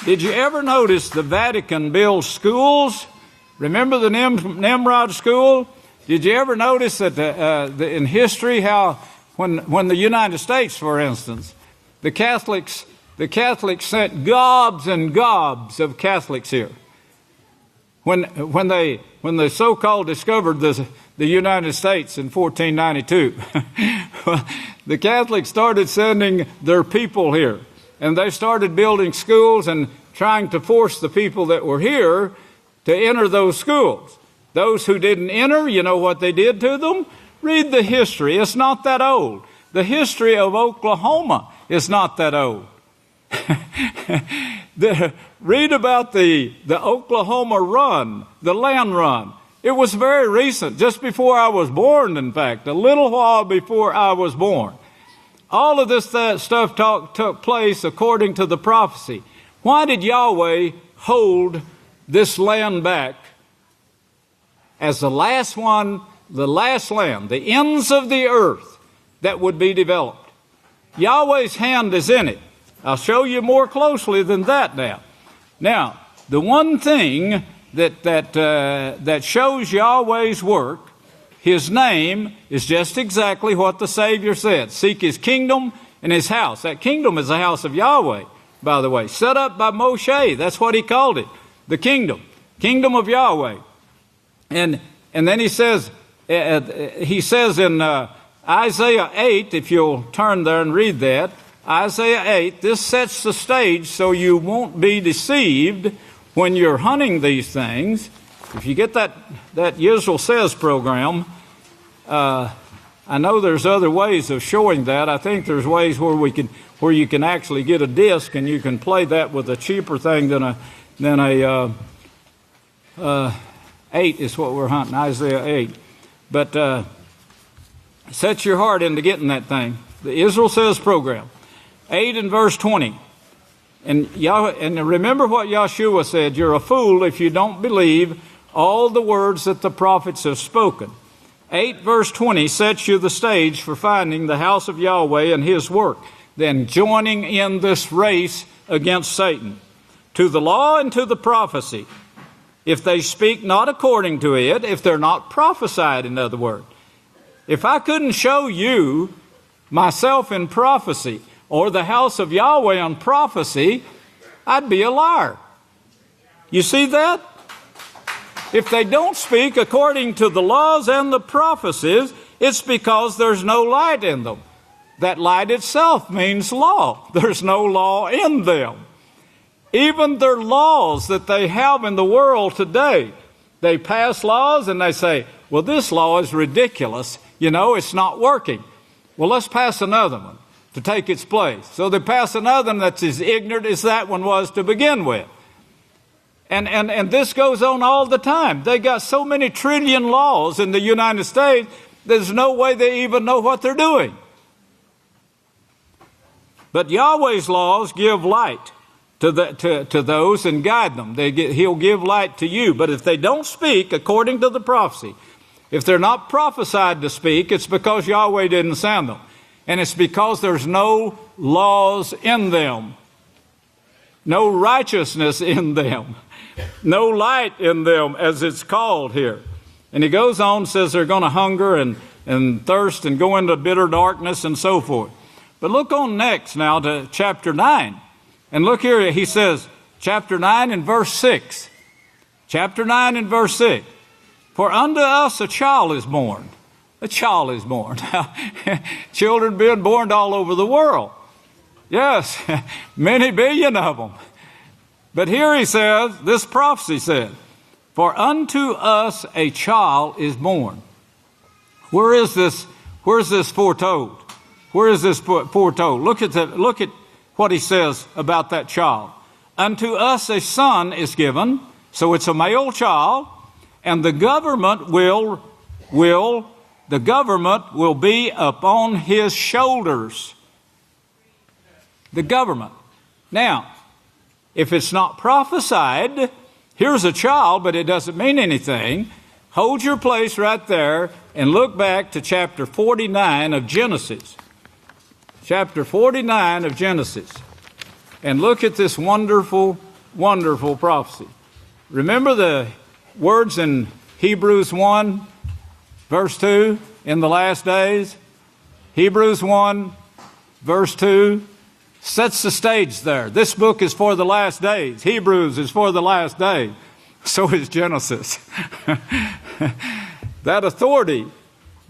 Did you ever notice the Vatican builds schools? Remember the Nimrod school? Did you ever notice that in history how when the United States, for instance, the Catholics sent gobs and gobs of Catholics here. When they so-called discovered the United States in 1492, the Catholics started sending their people here, and they started building schools and trying to force the people that were here to enter those schools. Those who didn't enter, you know what they did to them? Read the history. It's not that old. The history of Oklahoma is not that old. Read about the Oklahoma run, the land run. It was very recent, just before I was born, in fact, a little while before I was born. All of this stuff took place according to the prophecy. Why did Yahweh hold this land back as the last one, the last land, the ends of the earth that would be developed? Yahweh's hand is in it. I'll show you more closely than that now. Now, the one thing that shows Yahweh's work, his name, is just exactly what the Savior said. Seek his kingdom and his house. That kingdom is the house of Yahweh, by the way. Set up by Moshe. That's what he called it. The kingdom. Kingdom of Yahweh. And then he says in Isaiah 8, if you'll turn there and read that, Isaiah 8, this sets the stage so you won't be deceived when you're hunting these things. If you get that Yisrayl Says program, I know there's other ways of showing that. I think there's ways where you can actually get a disc and you can play that with a cheaper thing than a 8 is what we're hunting, Isaiah 8. But set your heart into getting that thing. The Yisrayl Says program, 8 and verse 20. And remember what Yahshua said, you're a fool if you don't believe all the words that the prophets have spoken. 8 verse 20 sets you the stage for finding the house of Yahweh and his work, then joining in this race against Satan. To the law and to the prophecy, if they speak not according to it, if they're not prophesied, in other words. If I couldn't show you myself in prophecy or the house of Yahweh on prophecy, I'd be a liar. You see that? If they don't speak according to the laws and the prophecies, it's because there's no light in them. That light itself means law. There's no law in them. Even their laws that they have in the world today, they pass laws and they say, well, this law is ridiculous. You know, it's not working. Well, let's pass another one to take its place. So they pass another one that's as ignorant as that one was to begin with. And this goes on all the time. They got so many trillion laws in the United States, there's no way they even know what they're doing. But Yahweh's laws give light to those and guide them. He'll give light to you. But if they don't speak according to the prophecy, if they're not prophesied to speak, it's because Yahweh didn't send them. And it's because there's no laws in them, no righteousness in them, no light in them, as it's called here. And he goes on, says they're going to hunger and thirst and go into bitter darkness and so forth. But look on next now to chapter 9. And look here, he says, chapter 9 and verse 6. Chapter 9 and verse 6. For unto us a child is born. A child is born. Children being born all over the world. Yes, many billion of them. But here he says, this prophecy says, for unto us a child is born. Where is this foretold? Where is this foretold? Look at what he says about that child. Unto us a son is given, so it's a male child, and the government will be upon his shoulders. The government. Now, if it's not prophesied, here's a child, but it doesn't mean anything. Hold your place right there and look back to chapter 49 of Genesis. Chapter 49 of Genesis. And look at this wonderful, wonderful prophecy. Remember the words in Hebrews 1, verse 2, in the last days? Hebrews 1, verse 2, sets the stage there. This book is for the last days. Hebrews is for the last days. So is Genesis. That authority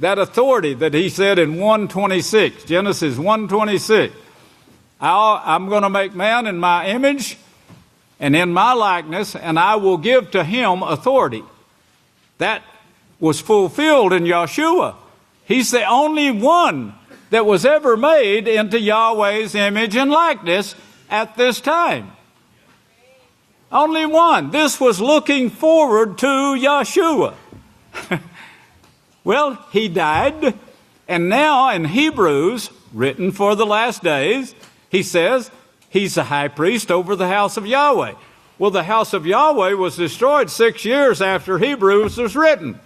that he said in 1:26, Genesis 1:26, I'm going to make man in my image and in my likeness, and I will give to him authority. That was fulfilled in Yahshua. He's the only one that was ever made into Yahweh's image and likeness at this time. Only one. This was looking forward to Yahshua. Well, he died, and now in Hebrews, written for the last days, he says he's the high priest over the house of Yahweh. Well, the house of Yahweh was destroyed 6 years after Hebrews was written.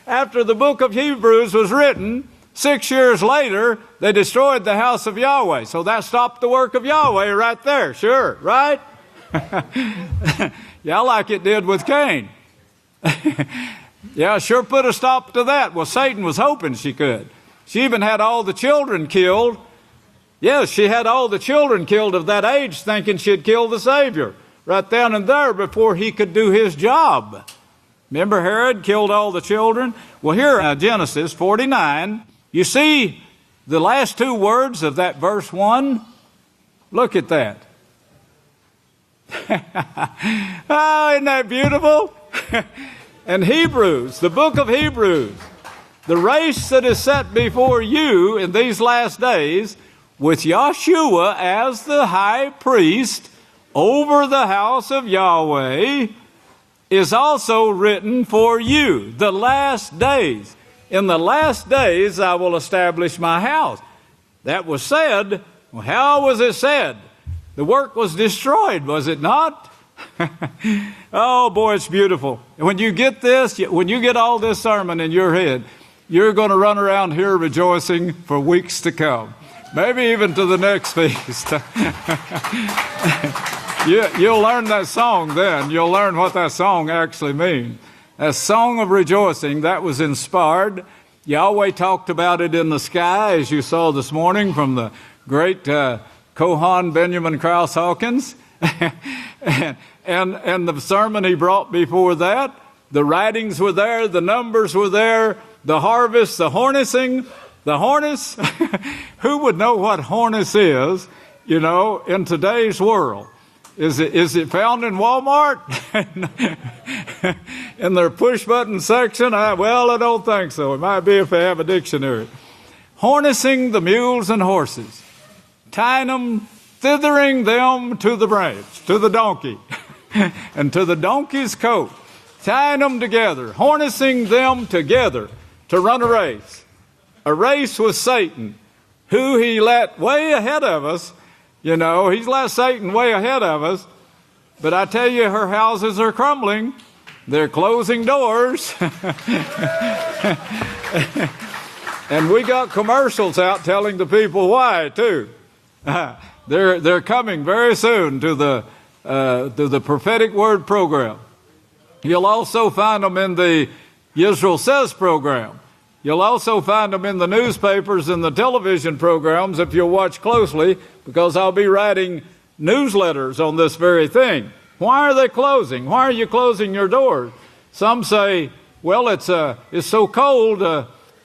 After the book of Hebrews was written, 6 years later, they destroyed the house of Yahweh. So that stopped the work of Yahweh right there, sure, right? Yeah, like it did with Cain. Yeah, sure put a stop to that. Well, Satan was hoping she could. She even had all the children killed. Yes, she had all the children killed of that age, thinking she'd kill the Savior right then and there before he could do his job. Remember Herod killed all the children? Well, here Genesis 49 You see the last two words of that verse 1? Look at that. Oh, isn't that beautiful? And Hebrews, the book of Hebrews, the race that is set before you in these last days, with Yahshua as the high priest over the house of Yahweh, is also written for you. The last days. In the last days I will establish my house. That was said. Well, how was it said? The work was destroyed, was it not? Oh, boy, it's beautiful. When you get this, when you get all this sermon in your head, you're going to run around here rejoicing for weeks to come. Maybe even to the next feast. You'll learn that song then. You'll learn what that song actually means. A song of rejoicing that was inspired. Yahweh talked about it in the sky, as you saw this morning from the great Kohan Benjamin Krause Hawkins. and the sermon he brought before that, the writings were there, the numbers were there, the harvest, the harnessing, the harness. Who would know what harness is, in today's world? Is it found in Walmart? In their push-button section? I don't think so. It might be if they have a dictionary. Harnessing the mules and horses, tying them, thithering them to the branch, to the donkey, and to the donkey's coat, tying them together, harnessing them together to run a race with Satan, who he let way ahead of us. He's let Satan way ahead of us. But I tell you, her houses are crumbling. They're closing doors. And we got commercials out telling the people why, too. They're coming very soon to the prophetic word program. You'll also find them in the Yisrayl Says program. You'll also find them in the newspapers and the television programs if you'll watch closely, because I'll be writing newsletters on this very thing. Why are they closing? Why are you closing your doors? Some say, well, it's so cold,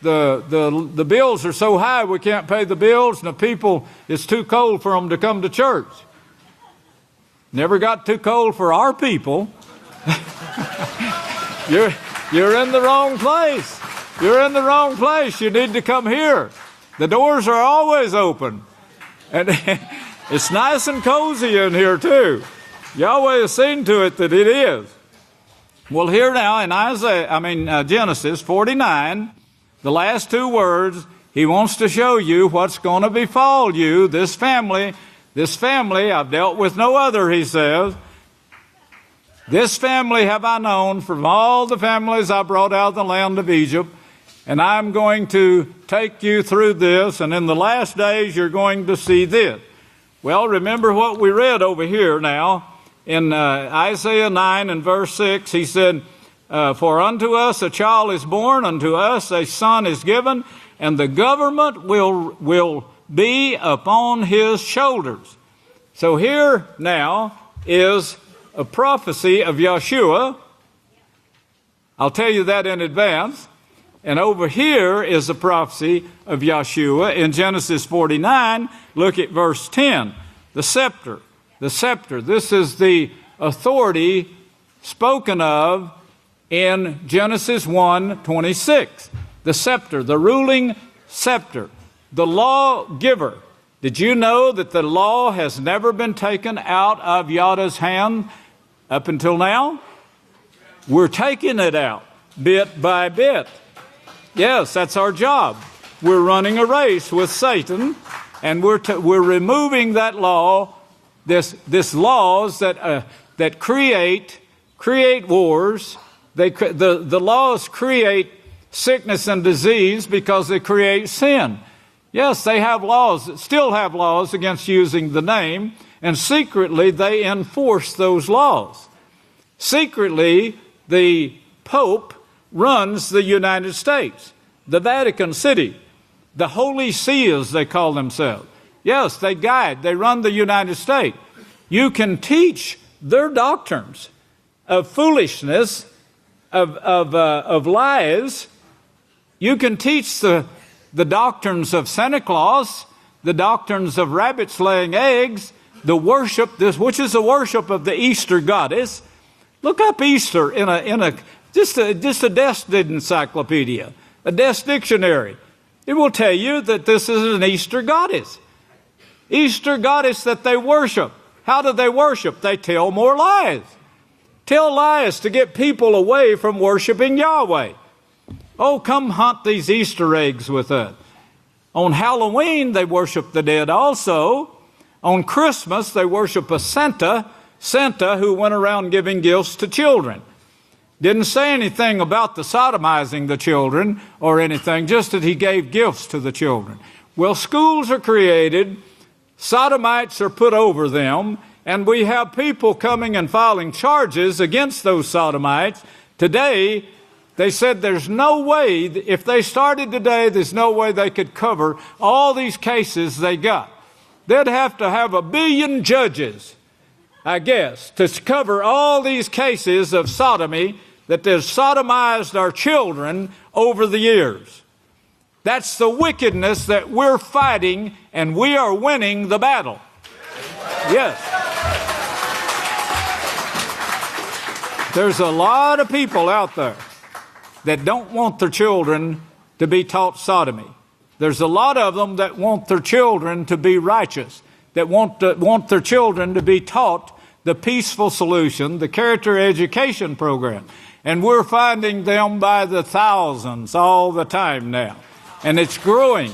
the bills are so high we can't pay the bills, and the people, it's too cold for them to come to church. Never got too cold for our people. You're in the wrong place. You're in the wrong place. You need to come here. The doors are always open. And it's nice and cozy in here too. Yahweh has seen to it that it is. Well, here now in Genesis 49, the last two words, he wants to show you what's going to befall you, this family, I've dealt with no other, he says. This family have I known from all the families I brought out of the land of Egypt, and I'm going to take you through this, and in the last days you're going to see this. Well, remember what we read over here now. In Isaiah 9 and verse 6, he said, for unto us a child is born, unto us a son is given, and the government will be upon his shoulders. So here now is a prophecy of Yahshua. I'll tell you that in advance. And over here is a prophecy of Yahshua in Genesis 49. Look at verse 10. The scepter. The scepter. This is the authority spoken of in Genesis 1:26. The scepter, the ruling scepter, the lawgiver. Did you know that the law has never been taken out of Yahweh's hand up until now? We're taking it out bit by bit. Yes, that's our job. We're running a race with Satan, and we're removing that law, this laws that create wars. The laws create sickness and disease because they create sin. Yes, they have laws, still have laws against using the name, and secretly they enforce those laws. Secretly, the Pope runs the United States, the Vatican City, the Holy See, as they call themselves. Yes, they guide, they run the United States. You can teach their doctrines of foolishness, of lies. You can teach the the doctrines of Santa Claus, the doctrines of rabbits laying eggs, the worship, which is the worship of the Easter goddess. Look up Easter in just a desk encyclopedia, a desk dictionary. It will tell you that this is an Easter goddess. Easter goddess that they worship. How do they worship? They tell more lies. Tell lies to get people away from worshiping Yahweh. Oh, come hunt these Easter eggs with us. On Halloween, they worship the dead also. On Christmas, they worship a Santa who went around giving gifts to children. Didn't say anything about the sodomizing the children or anything, just that he gave gifts to the children. Well, schools are created, sodomites are put over them, and we have people coming and filing charges against those sodomites. Today, they said there's no way, if they started today, there's no way they could cover all these cases they got. They'd have to have 1 billion judges, I guess, to cover all these cases of sodomy that they've sodomized our children over the years. That's the wickedness that we're fighting, and we are winning the battle. Yes. There's a lot of people out there that don't want their children to be taught sodomy. There's a lot of them that want their children to be righteous, that want their children to be taught the peaceful solution, the character education program. And we're finding them by the thousands all the time now. And it's growing,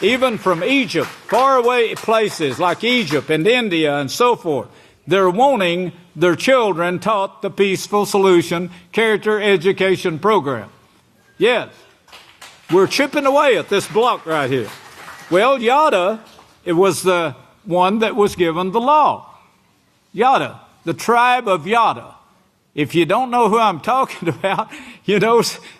even from Egypt, faraway places like Egypt and India and so forth. They're wanting their children taught the peaceful solution character education program. Yes, we're chipping away at this block right here. Well, Yada, it was the one that was given the law. Yada, the tribe of Yada. If you don't know who I'm talking about,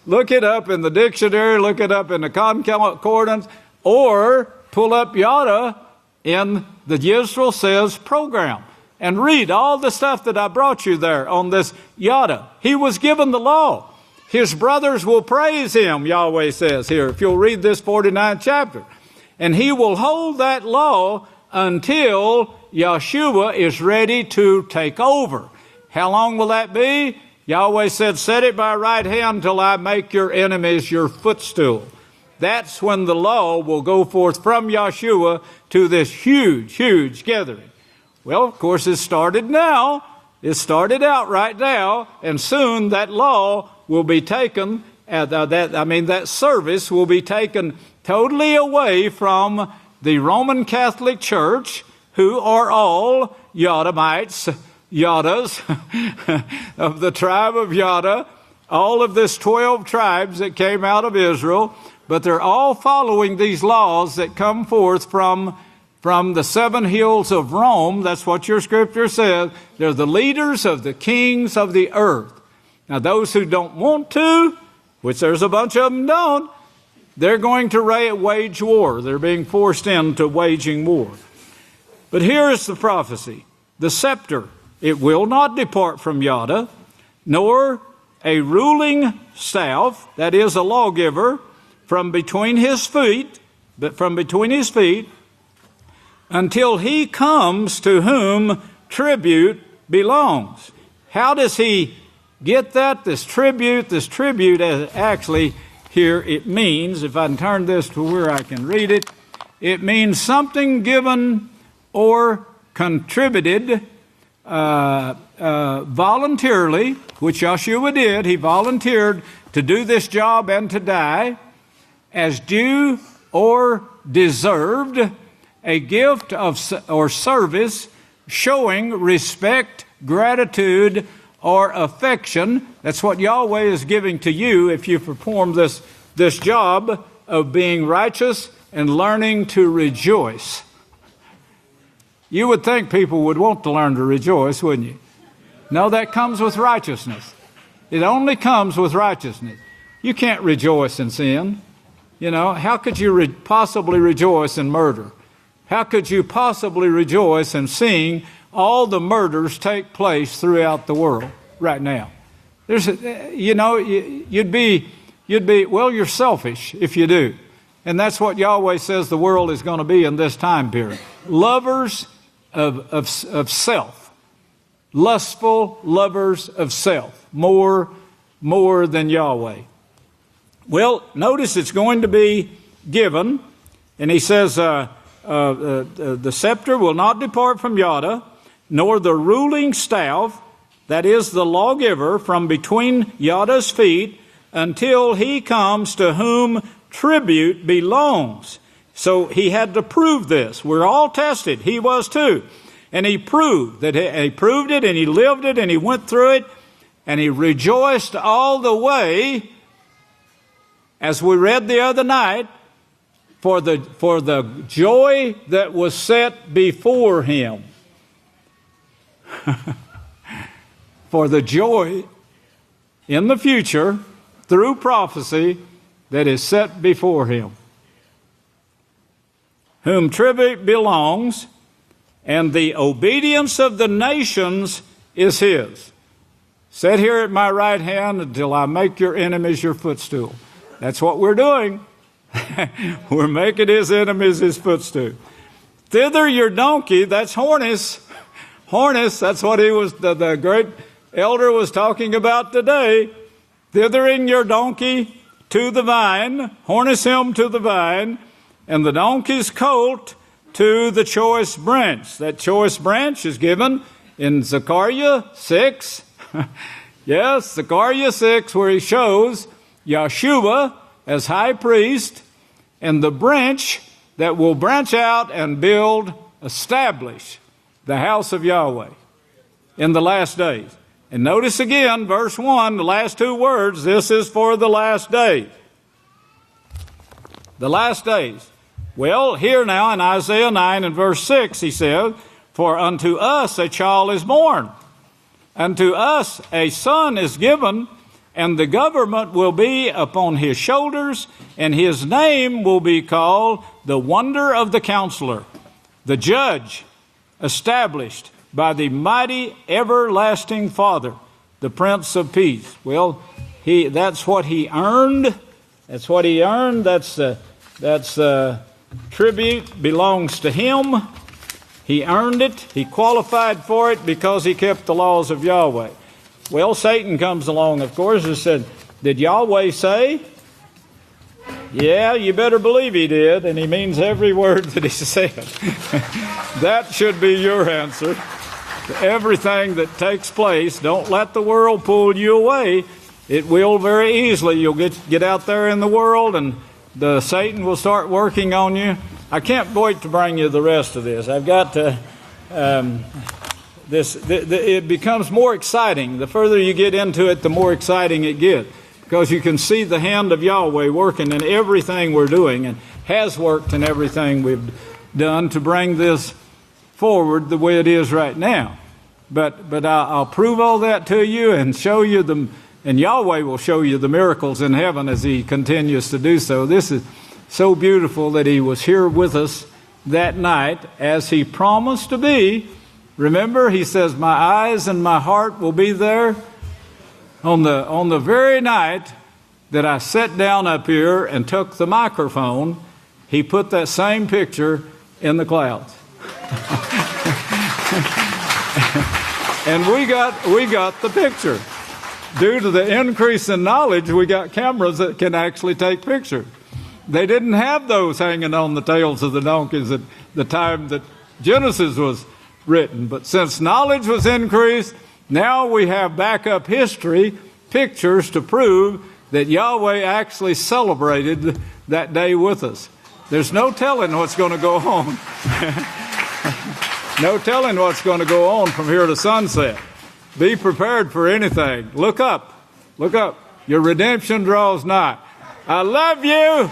look it up in the dictionary, look it up in the concordance, or pull up Yada in the Yisrayl Says program and read all the stuff that I brought you there on this Yada. He was given the law. His brothers will praise him, Yahweh says here, if you'll read this 49th chapter. And he will hold that law until Yeshua is ready to take over. How long will that be? Yahweh said, set it by right hand till I make your enemies your footstool. That's when the law will go forth from Yeshua to this huge, huge gathering. Well, of course, it started now. It started out right now, and soon that law will be taken, that service will be taken totally away from the Roman Catholic Church, who are all Yadamites, Yadas of the tribe of Yada, all of this 12 tribes that came out of Israel, but they're all following these laws that come forth from the 7 hills of Rome. That's what your scripture says. They're the leaders of the kings of the earth. Now, those who don't want to, which there's a bunch of them don't, they're going to wage war. They're being forced into waging war. But here is the prophecy. The scepter, it will not depart from Yada, nor a ruling staff, that is a lawgiver, from between his feet, until he comes to whom tribute belongs. How does he get that? This tribute actually here it means, if I can turn this to where I can read it, it means something given or contributed voluntarily, which Yeshua did. He volunteered to do this job and to die as due or deserved, a gift or service showing respect, gratitude, or affection. That's what Yahweh is giving to you if you perform this job of being righteous and learning to rejoice. You would think people would want to learn to rejoice, wouldn't you? No, that comes with righteousness. It only comes with righteousness. You can't rejoice in sin. How could you possibly rejoice in murder? How could you possibly rejoice in seeing all the murders take place throughout the world right now? You're selfish if you do. And that's what Yahweh says the world is going to be in this time period. Lovers of self. Lustful lovers of self. More than Yahweh. Well, notice it's going to be given. And he says, the scepter will not depart from Yahweh, nor the ruling staff, that is the lawgiver, from between Yahweh's feet, until he comes to whom tribute belongs. So he had to prove this. We're all tested. He was too. And he proved that he proved it, and he lived it, and he went through it, and he rejoiced all the way, as we read the other night, for the joy that was set before him. For the joy in the future, through prophecy, that is set before him. Whom tribute belongs, and the obedience of the nations is his. Sit here at my right hand until I make your enemies your footstool. That's what we're doing. We're making his enemies his footstool. Thither your donkey, that's Hornis. Hornis, that's what the great elder was talking about today. Thithering your donkey to the vine, harness him to the vine, and the donkey's colt to the choice branch. That choice branch is given in Zechariah 6. Yes, Zechariah 6, where he shows Yeshua as high priest, and the branch that will branch out and establish the house of Yahweh in the last days. And notice again, verse 1, the last two words, this is for the last days. The last days. Well, here now in Isaiah 9 and verse 6, he says, for unto us a child is born, unto us a son is given, and the government will be upon his shoulders, and his name will be called the Wonder of the Counselor, the Judge, established by the mighty everlasting Father, the Prince of Peace. Well, that's what he earned. That's what he earned. That's tribute belongs to him. He earned it. He qualified for it because he kept the laws of Yahweh. Well, Satan comes along, of course, and said, did Yahweh say? Yeah, you better believe he did, and he means every word that he said. That should be your answer to everything that takes place. Don't let the world pull you away. It will very easily. You'll get out there in the world, and Satan will start working on you. I can't wait to bring you the rest of this. I've got to... it becomes more exciting. The further you get into it, the more exciting it gets. Because you can see the hand of Yahweh working in everything we're doing, and has worked in everything we've done to bring this forward the way it is right now. But I'll prove all that to you and show you them, and Yahweh will show you the miracles in heaven as he continues to do so. This is so beautiful that he was here with us that night as he promised to be. Remember, he says, my eyes and my heart will be there. On the very night that I sat down up here and took the microphone, he put that same picture in the clouds. And we got the picture. Due to the increase in knowledge, we got cameras that can actually take pictures. They didn't have those hanging on the tails of the donkeys at the time that Genesis was written. But since knowledge was increased, now we have backup history, pictures to prove that Yahweh actually celebrated that day with us. There's no telling what's going to go on. No telling what's going to go on from here to sunset. Be prepared for anything. Look up. Look up. Your redemption draws nigh. I love you.